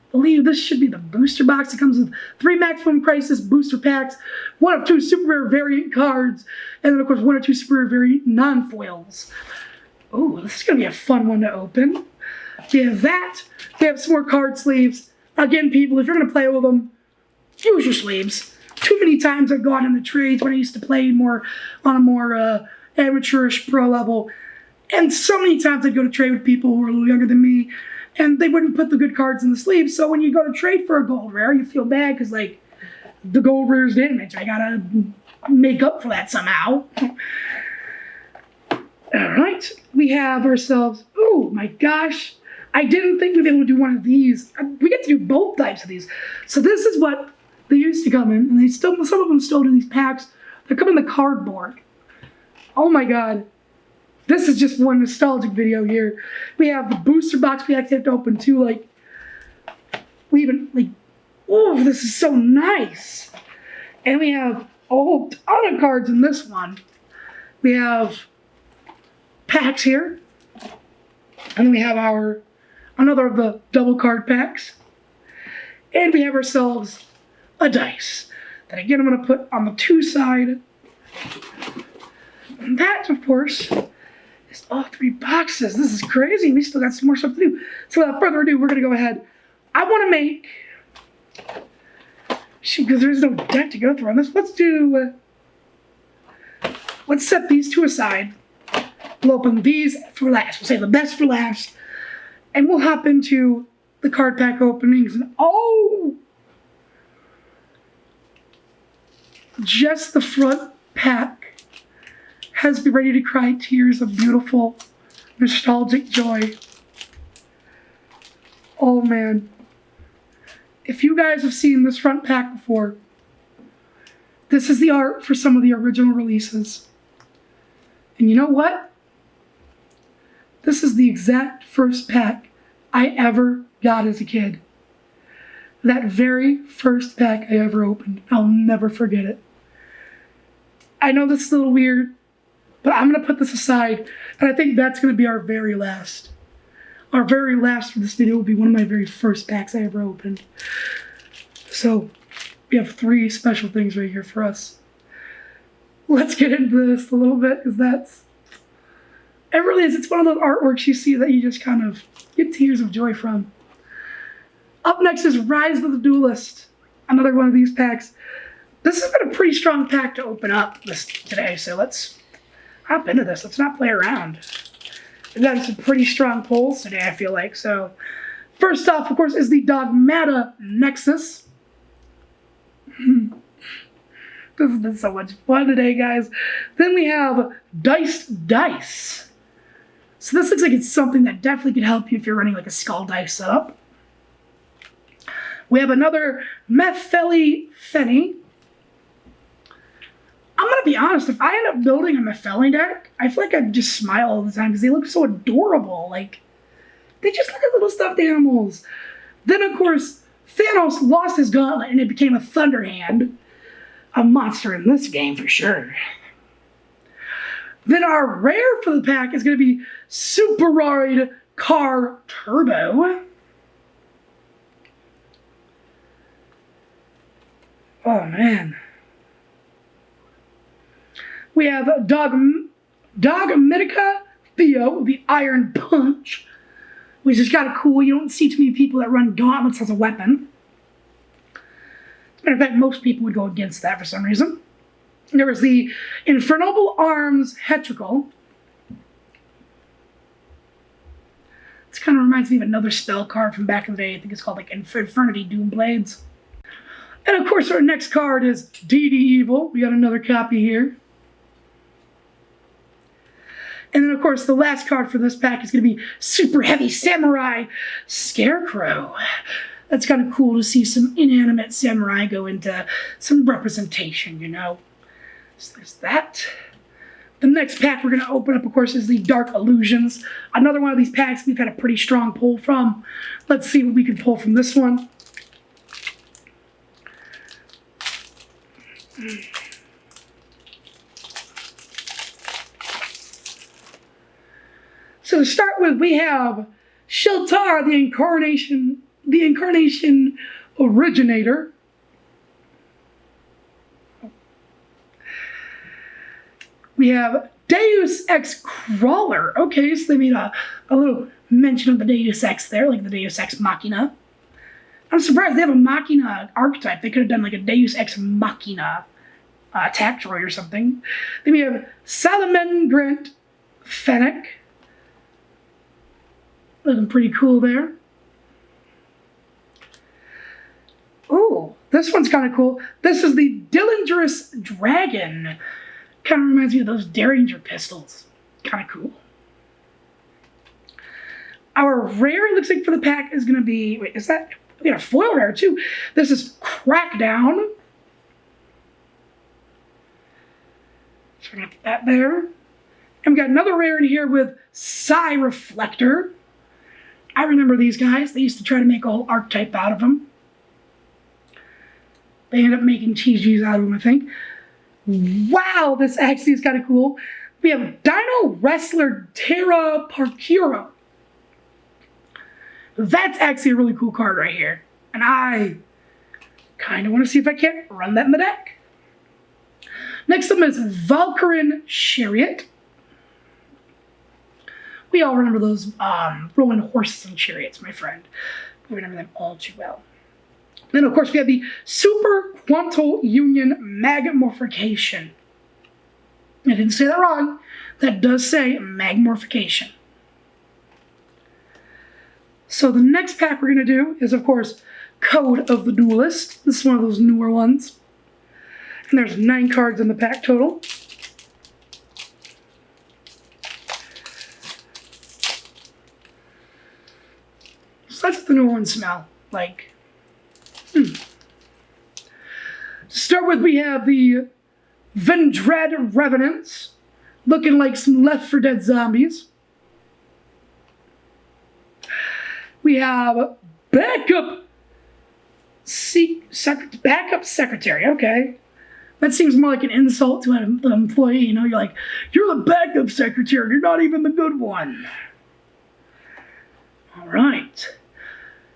Speaker 1: I believe this should be the booster box. It comes with 3 Maximum Crisis booster packs, 1 of 2 super rare variant cards, and then of course 1 or 2 super rare variant non-foils. Oh, this is gonna be a fun one to open. We have that. We have some more card sleeves. Again, people, if you're gonna play with them, use your sleeves. Too many times I've gone in the trades when I used to play more on a more amateurish pro level, and so many times I'd go to trade with people who were a little younger than me, and they wouldn't put the good cards in the sleeves. So when you go to trade for a gold rare, you feel bad because, like, the gold rare is damaged. I gotta make up for that somehow. Alright, we have ourselves, oh my gosh, I didn't think we'd be able to do one of these. We get to do both types of these. So this is what they used to come in, and they still, some of them still do these packs. They come in the cardboard. Oh my god. This is just one nostalgic video here. We have the booster box we actually have to open too, like, we even, like, oh, this is so nice. And we have a whole ton of cards in this one. We have packs here. And then we have another of the double card packs. And we have ourselves a dice that, again, I'm gonna put on the 2 side. And that, of course, is all 3 boxes. This is crazy. We still got some more stuff to do. So without further ado, we're gonna go ahead. I wanna make, shoot, because there's no deck to go through on this. Let's set these 2 aside. We'll open these for last. We'll say the best for last. And we'll hop into the card pack openings. And oh! Just the front pack has me ready to cry tears of beautiful, nostalgic joy. Oh man. If you guys have seen this front pack before, this is the art for some of the original releases. And you know what? This is the exact first pack I ever got as a kid. That very first pack I ever opened. I'll never forget it. I know this is a little weird, but I'm going to put this aside, and I think that's going to be our very last. Our very last for this video will be one of my very first packs I ever opened. So, we have 3 special things right here for us. Let's get into this a little bit, because it really is. It's one of those artworks you see that you just kind of get tears of joy from. Up next is Rise of the Duelist. Another one of these packs. This has been a pretty strong pack to open up today, so let's hop into this. Let's not play around. We've got some pretty strong pulls today, I feel like. So, first off, of course, is the Dogmata Nexus. This has been so much fun today, guys. Then we have Diced Dice. So this looks like it's something that definitely could help you if you're running like a skull dice setup. We have another Airsoftfatty. I'm going to be honest, if I end up building a Airsoftfatty deck, I feel like I'd just smile all the time because they look so adorable. Like, they just look like little stuffed animals. Then, of course, Thanos lost his gauntlet and it became a Thunderhand. A monster in this game for sure. Then our rare for the pack is going to be Superroid Car Turbo. Oh, man. We have Dogmitica Theo, the Iron Punch, which is kind of cool. You don't see too many people that run gauntlets as a weapon. As a matter of fact, most people would go against that for some reason. There was the Infernal Arms Hetrical. This kind of reminds me of another spell card from back in the day. I think it's called like Infernity Doom Blades. And of course, our next card is DD Evil. We got another copy here. And then, of course, the last card for this pack is going to be Super Heavy Samurai Scarecrow. That's kind of cool to see some inanimate samurai go into some representation, you know. So there's that. The next pack we're going to open up, of course, is the Dark Illusions. Another one of these packs we've had a pretty strong pull from. Let's see what we can pull from this one. So to start with, we have Shoutout, the Incarnation Originator. We have Deus Ex Crawler. Okay, so they made a little mention of the Deus Ex there, like the Deus Ex Machina. I'm surprised they have a Machina archetype. They could have done like a Deus Ex Machina attack droid or something. Then we have Salamandrant Fennec. Looking pretty cool there. Ooh, this one's kind of cool. This is the Dillingerous Dragon. Kind of reminds me of those Derringer pistols. Kind of cool. Our rare, looks like for the pack, is going to be... Wait, is that... We got a foil rare, too. This is Crackdown. So we're going to put that there. And we got another rare in here with Psy Reflector. I remember these guys. They used to try to make a whole archetype out of them. They ended up making TGs out of them, I think. Wow, this actually is kind of cool. We have Dino Wrestler Terra Parkuro. That's actually a really cool card right here. And I kind of want to see if I can't run that in the deck. Next up is Valkyrin Chariot. We all remember those rolling horses and chariots, my friend. We remember them all too well. Then, of course, we have the Super Quantal Union Magmorphication. I didn't say that wrong. That does say Magmorphication. So the next pack we're going to do is, of course, Code of the Duelist. This is one of those newer ones. And there's 9 cards in the pack total. So that's what the newer ones smell like. To start with, we have the Vendread Revenants, looking like some Left 4 Dead zombies. We have Backup Secretary, okay. That seems more like an insult to an employee, you know? You're like, you're the backup secretary, you're not even the good one. All right.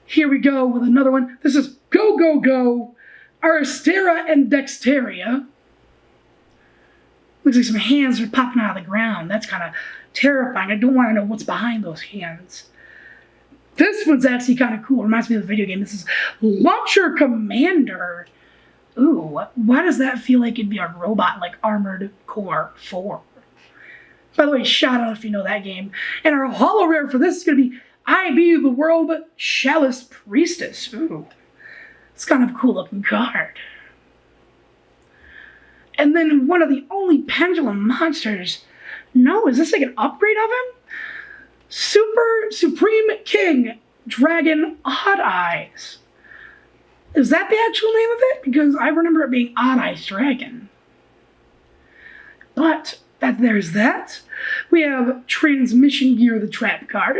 Speaker 1: Here we go with another one. This is Go, Go, Go, Aristera and Dexteria. Looks like some hands are popping out of the ground. That's kind of terrifying. I don't want to know what's behind those hands. This one's actually kind of cool. Reminds me of the video game. This is Launcher Commander. Ooh, why does that feel like it'd be a robot like Armored Core 4? By the way, shout out if you know that game. And our holo rare for this is going to be IB the World Chalice Priestess. Ooh, it's kind of a cool looking card. And then one of the only pendulum monsters. No, is this like an upgrade of him? Super Supreme King Dragon Odd Eyes. Is that the actual name of it? Because I remember it being Odd Eyes Dragon. But there's that. We have Transmission Gear, the trap card.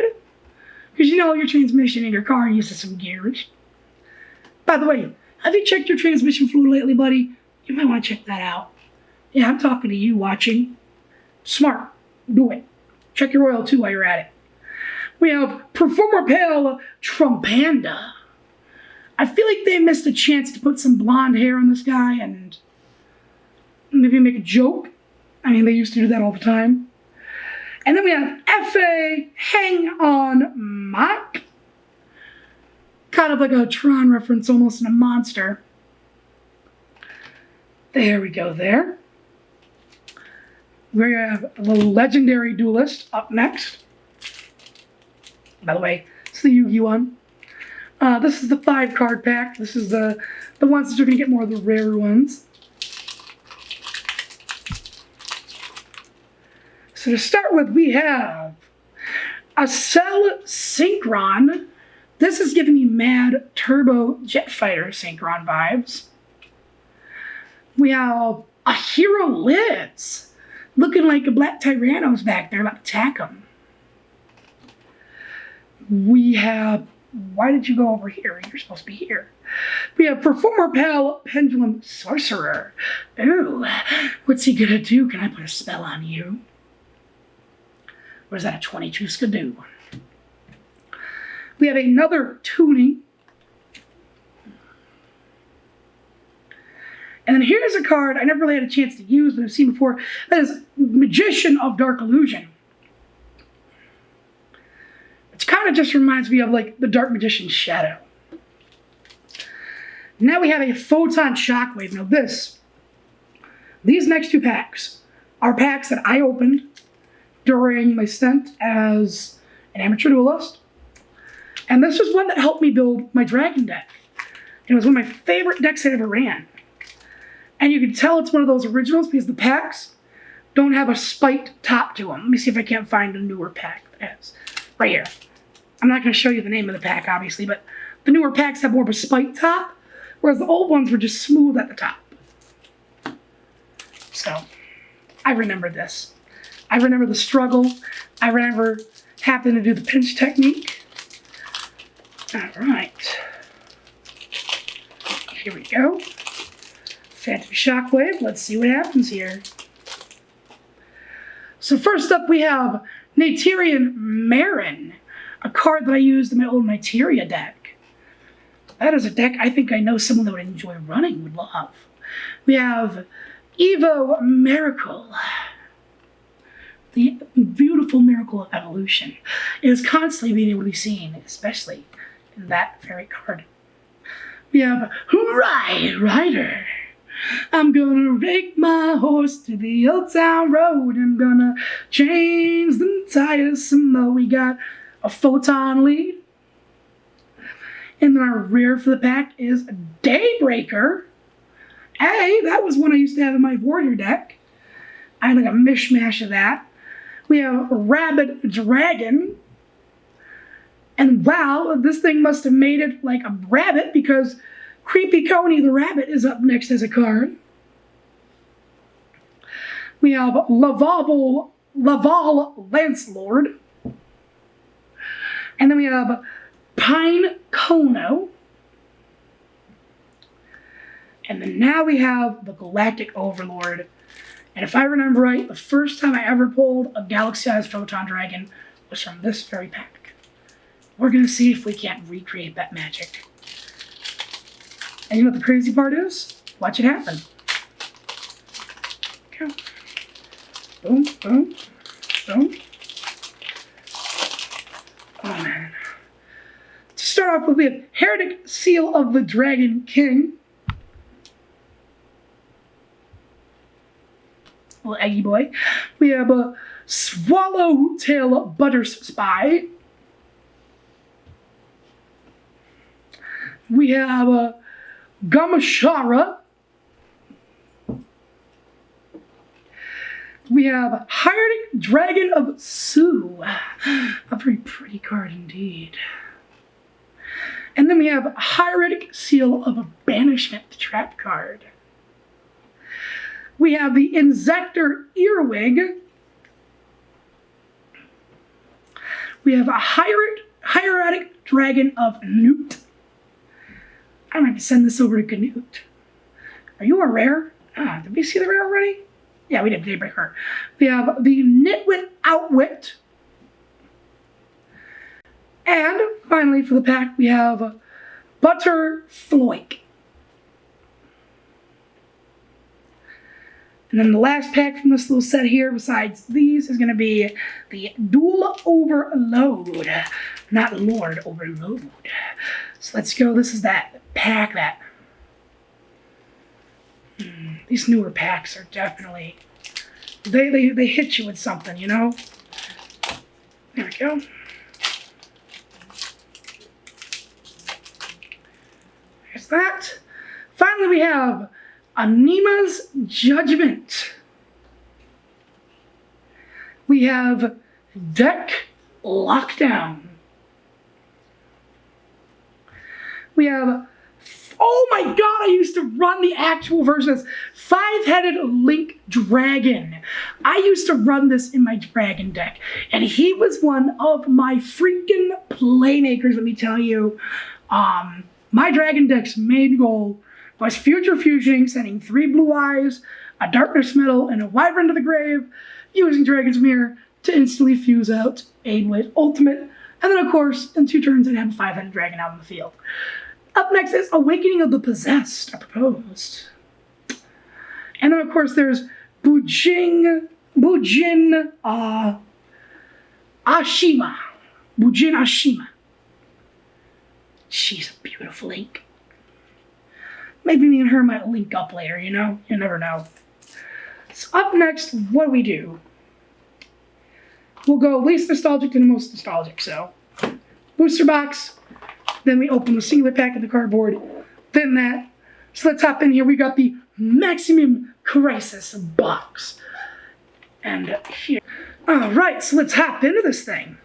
Speaker 1: Because you know your transmission in your car uses some gears. By the way, have you checked your transmission fluid lately, buddy? You might want to check that out. Yeah, I'm talking to you watching. Smart. Do it. Check your oil too while you're at it. We have Performer Pale Trumpanda. I feel like they missed a chance to put some blonde hair on this guy and maybe make a joke. I mean, they used to do that all the time. And then we have F.A. Hang On Mach. Kind of like a Tron reference, almost in a monster. There we go there. We have the legendary duelist up next. By the way, it's the Yugioh one. This is the 5-card pack. This is the ones that are going to get more of the rare ones. So to start with, we have a Cell Synchron. This is giving me mad Turbo Jet Fighter Synchron vibes. We have a Hero Lids, looking like a Black Tyranno's back there, about to attack him. We have, why did you go over here? You're supposed to be here. We have Performer Pal Pendulum Sorcerer. Ooh, what's he gonna do? Can I put a spell on you? Or is that a 22 Skidoo? We have another tuning. And then here's a card I never really had a chance to use, but I've seen before. That is Magician of Dark Illusion. It kind of just reminds me of like the Dark Magician's Shadow. Now we have a Photon Shockwave. Now these next two packs are packs that I opened during my stint as an amateur duelist. And this was one that helped me build my dragon deck. It was one of my favorite decks I ever ran. And you can tell it's one of those originals because the packs don't have a spiked top to them. Let me see if I can't find a newer pack that has. Right here. I'm not going to show you the name of the pack, obviously, but the newer packs have more of a spiked top, whereas the old ones were just smooth at the top. So, I remember this. I remember the struggle. I remember having to do the pinch technique. Alright. Here we go. Phantom Shockwave. Let's see what happens here. So first up we have Natirian Marin, a card that I used in my old Niteria deck. That is a deck I think I know someone that would enjoy running would love. We have Evo Miracle. The beautiful miracle of evolution is constantly being able to be seen, especially in that very card. We have Hooray Rider. I'm gonna rake my horse to the old town road. I'm gonna change the tires some more. We got a Photon lead. And then our rare for the pack is Daybreaker. Hey, that was one I used to have in my Warrior deck. I had like a mishmash of that. We have Rabid Dragon. And wow, this thing must have made it like a rabbit because Creepy Coney the Rabbit is up next as a card. We have Laval Lancelord. And then we have Pine Kono. And then now we have the Galactic Overlord. And if I remember right, the first time I ever pulled a Galaxy-sized Photon Dragon was from this very pack. We're going to see if we can't recreate that magic. And you know what the crazy part is? Watch it happen. Go. Boom, boom, boom. Oh, man. To start off with, we have Heretic Seal of the Dragon King. Little eggy boy. We have a Swallowtail Butter Spy. We have a Gamashara. We have Hired Dragon of Sue. A very pretty card indeed. And then we have Hieratic Seal of Banishment, the trap card. We have the Insector Earwig. We have a Hieratic Dragon of Newt. I might send this over to Canute. Are you a rare? Did we see the rare already? Yeah, we did, Daybreaker. We have the Nitwit Outwit. And finally for the pack, we have Butter Floik. And then the last pack from this little set here, besides these, is going to be the Duel Overload. Not Lord Overload. So let's go. This is that pack that... these newer packs are definitely... They hit you with something, you know? There we go. There's that. Finally, we have Anima's Judgment. We have Deck Lockdown. We have, oh my god, I used to run the actual version of this, 5-headed Link Dragon. I used to run this in my Dragon deck, and he was one of my freaking playmakers, let me tell you. My Dragon deck's main goal was Future Fusioning, sending 3 Blue Eyes, a Darkness Metal, and a Wyvern to the grave, using Dragon's Mirror to instantly fuse out Aidway's Ultimate, and then of course, in 2 turns I'd have a 5-headed Dragon out on the field. Up next is Awakening of the Possessed, I proposed. And then of course there's Bujin Ashima. Bujin Ashima. She's a beautiful Link. Maybe me and her might link up later, you know? You never know. So up next, what do we do? We'll go least nostalgic to the most nostalgic, so. Booster box. Then we open the singular pack of the cardboard. Then that. So let's hop in here. We got the Maximum Crisis box. And here. Alright, so let's hop into this thing.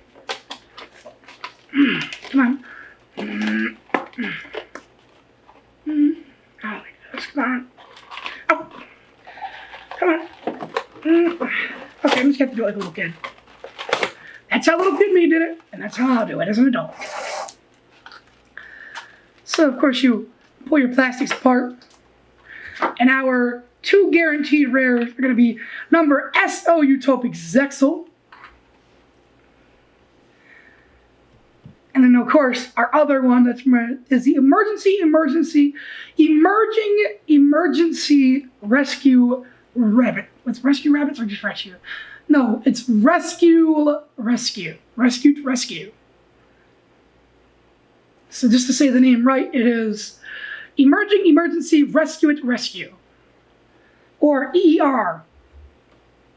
Speaker 1: Come on. Oh my gosh, come on. Oh. Come on. Okay, I'm just gonna have to do it like a little kid. That's how little kid me did it, and that's how I'll do it as an adult. So, of course, you pull your plastics apart, and our 2 guaranteed rares are going to be number SO Utopic Zexal, and then, of course, our other one is the Emergency Rescue Rabbit. What's Rescue Rabbits or just Rescue? No, it's Rescue. So just to say the name right, it is Emergency Rescue. Or EER.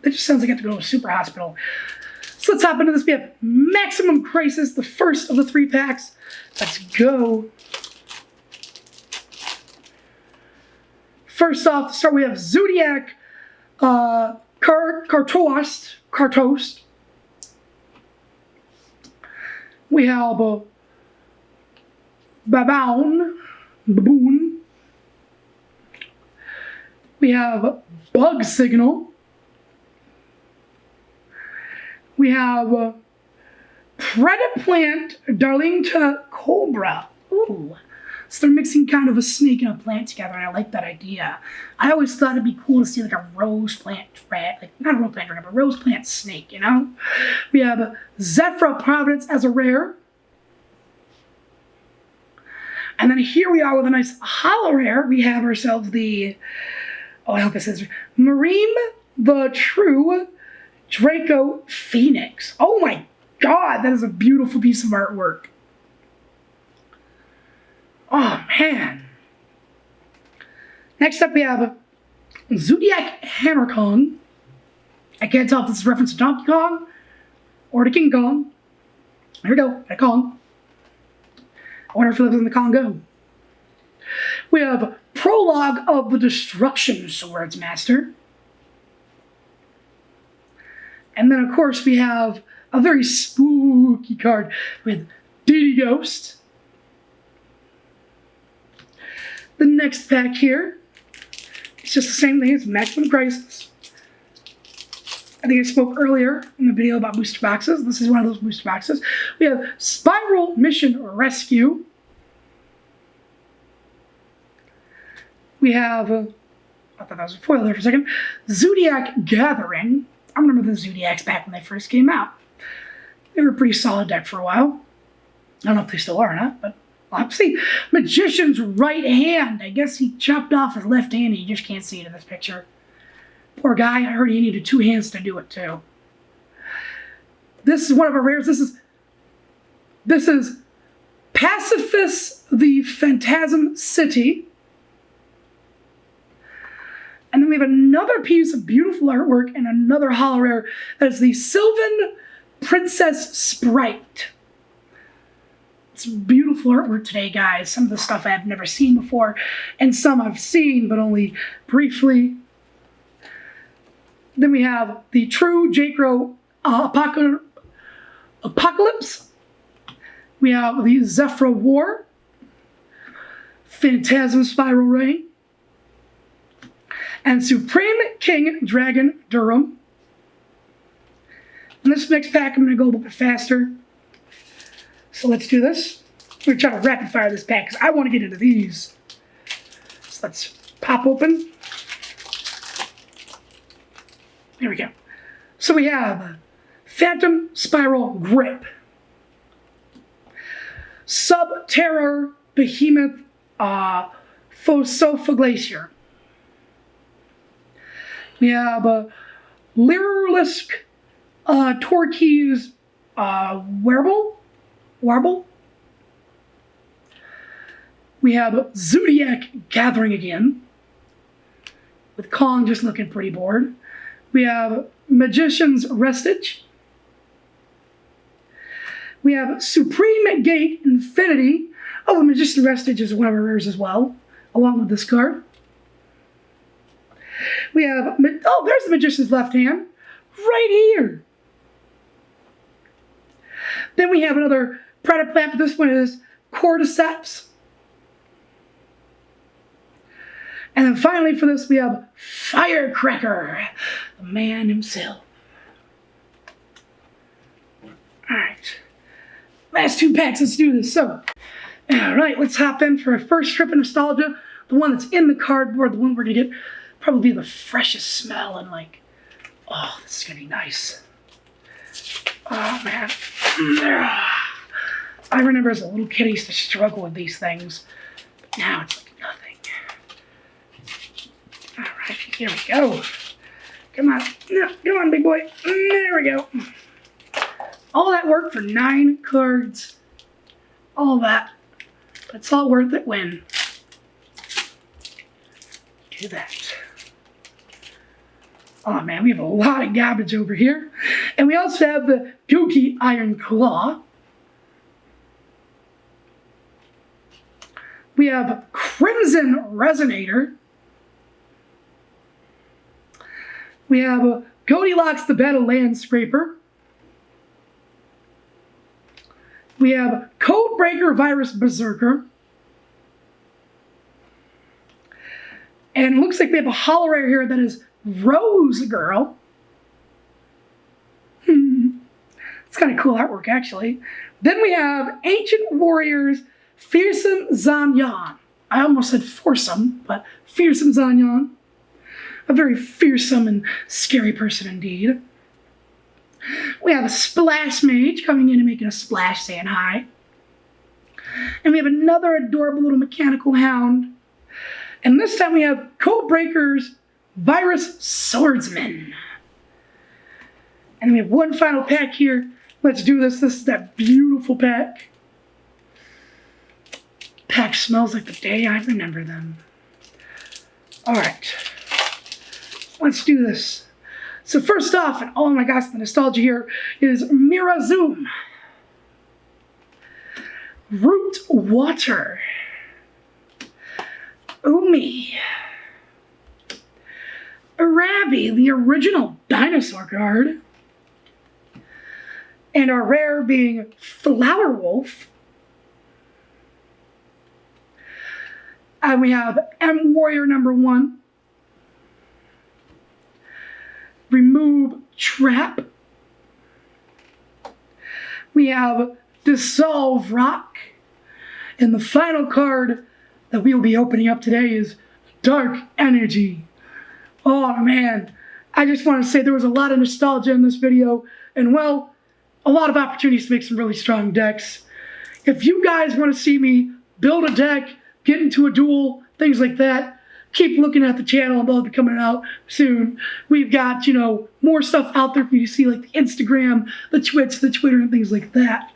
Speaker 1: That just sounds like I have to go to a super hospital. So let's hop into this. We have Maximum Crisis, the first of the 3 packs. Let's go. First off, we have Zodiac Kartost. We have Baboon. We have Bug Signal. We have Predaplant Darlingta Cobra. Ooh. So they're mixing kind of a snake and a plant together, and I like that idea. I always thought it'd be cool to see like a rose plant rat, like not a rose plant dragon, but a rose plant snake, you know? We have Zephyra Providence as a rare. And then here we are with a nice holo rare. We have ourselves the, oh, I hope it says, Mareem the True Draco Phoenix. Oh my god, that is a beautiful piece of artwork. Oh man. Next up we have Zodiac Hammer Kong. I can't tell if this is a reference to Donkey Kong or to King Kong. Here we go, a Kong. I wonder if he lives in the Congo. We have Prologue of the Destruction Swords Master. And then, of course, we have a very spooky card with DD Ghost. The next pack here, it's just the same thing as Maximum Crisis. I think I spoke earlier in the video about booster boxes. This is one of those booster boxes. We have Spiral Mission Rescue. We have, I thought that was a foil there for a second, Zodiac Gathering. I remember the Zodiacs back when they first came out. They were a pretty solid deck for a while. I don't know if they still are or not, but we'll have to see. Magician's Right Hand. I guess he chopped off his left hand and you just can't see it in this picture. Poor guy, I heard he needed 2 hands to do it too. This is one of our rares. This is Pacifist the Phantasm City. And then we have another piece of beautiful artwork and another holo rare. That is the Sylvan Princess Sprite. It's beautiful artwork today, guys. Some of the stuff I've never seen before, and some I've seen, but only briefly. Then we have the True J-Crow Apocalypse. We have the Zephyr War. Phantasm Spiral Ray. And Supreme King Dragon Durham. In this next pack, I'm going to go a little bit faster. So let's do this. We're going to try to rapid fire this pack because I want to get into these. So let's pop open. There we go. So we have Phantom Spiral Grip. Sub-Terror Behemoth Fosofa Glacier. We have Lyrilisk Torquise Warble. We have Zodiac Gathering again, with Kong just looking pretty bored. We have Magician's Restage. We have Supreme Gate Infinity. Oh, the Magician's Restage is one of our rares as well, along with this card. We have, oh, there's the Magician's Left Hand, right here. Then we have another Predaplant, but this one is Cordyceps. And then finally for this we have Firecracker, the man himself. Alright, last 2 packs, let's do this. So, alright, let's hop in for our first trip of nostalgia. The one that's in the cardboard, the one we're going to get probably the freshest smell and like, oh, this is going to be nice. Oh, man. I remember as a little kid I used to struggle with these things. But now it's like nothing. Alright, here we go. Come on. No, come on, big boy. There we go. All that work for 9 cards. All that. But it's all worth it when. Do that. Oh man, we have a lot of garbage over here. And we also have the Gookie Iron Claw. We have Crimson Resonator. We have Goldilocks the Battle Land Scraper. We have Codebreaker Virus Berserker. And it looks like we have a holo rare here that is Rose Girl. It's kind of cool artwork, actually. Then we have Ancient Warriors Fearsome Zanyan. I almost said foursome, but Fearsome Zanyan. A very fearsome and scary person indeed. We have a Splash Mage coming in and making a splash saying hi. And we have another adorable little mechanical hound. And this time we have Codebreaker's Virus Swordsman. And then we have one final pack here. Let's do this. This is that beautiful pack. Pack smells like the day I remember them. Alright. Let's do this. So first off, and oh my gosh, the nostalgia here is Mirazoom. Root Water. Umi. Arabi, the original dinosaur card. And our rare being Flower Wolf. And we have M Warrior number 1. Remove Trap. We have Dissolve Rock. And the final card that we will be opening up today is Dark Energy. Oh man, I just want to say there was a lot of nostalgia in this video, and well, a lot of opportunities to make some really strong decks. If you guys want to see me build a deck, get into a duel, things like that, keep looking at the channel and they'll be coming out soon. We've got, more stuff out there for you to see, like the Instagram, the Twitch, the Twitter, and things like that.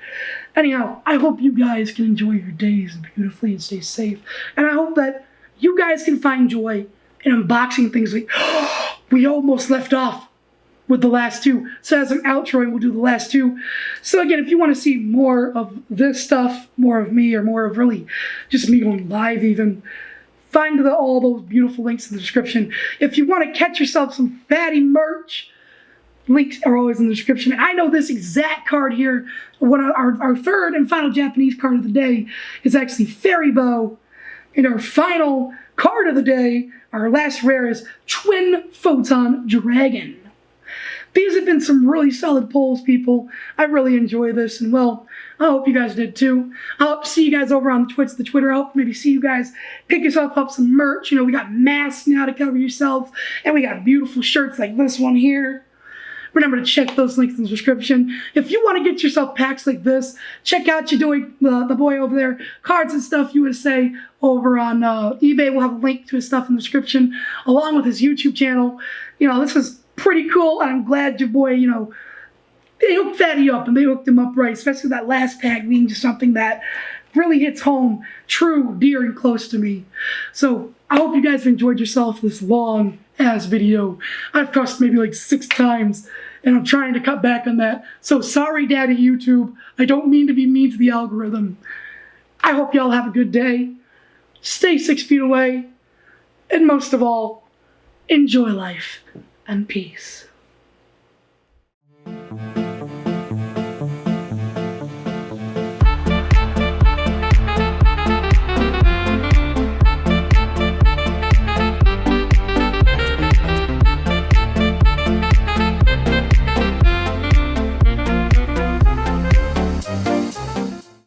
Speaker 1: Anyhow, I hope you guys can enjoy your days beautifully and stay safe. And I hope that you guys can find joy in unboxing things like, we almost left off with the last 2. So as an outro, we'll do the last 2. So again, if you want to see more of this stuff, more of me, or more of really just me going live even, find all those beautiful links in the description. If you want to catch yourself some fatty merch, links are always in the description. I know this exact card here, our third and final Japanese card of the day, is actually Fairy Bow. And our final card of the day, our last rare, is Twin Photon Dragon. These have been some really solid pulls, people. I really enjoy this, and well, I hope you guys did too. I hope to see you guys over on the Twitch, the Twitter. I hope maybe see you guys pick yourself up some merch. We got masks now to cover yourself, and we got beautiful shirts like this one here. Remember to check those links in the description. If you want to get yourself packs like this, check out Yugioh, the boy over there. Cards and Stuff USA over on eBay. We'll have a link to his stuff in the description, along with his YouTube channel. This is pretty cool, and I'm glad your boy, they hooked Fatty up, and they hooked him up right, especially that last pack being just something that really hits home, true, dear, and close to me. So I hope you guys enjoyed yourself this long-ass video. I've cussed maybe like 6 times, and I'm trying to cut back on that. So sorry, Daddy YouTube. I don't mean to be mean to the algorithm. I hope y'all have a good day. Stay 6 feet away. And most of all, enjoy life and peace.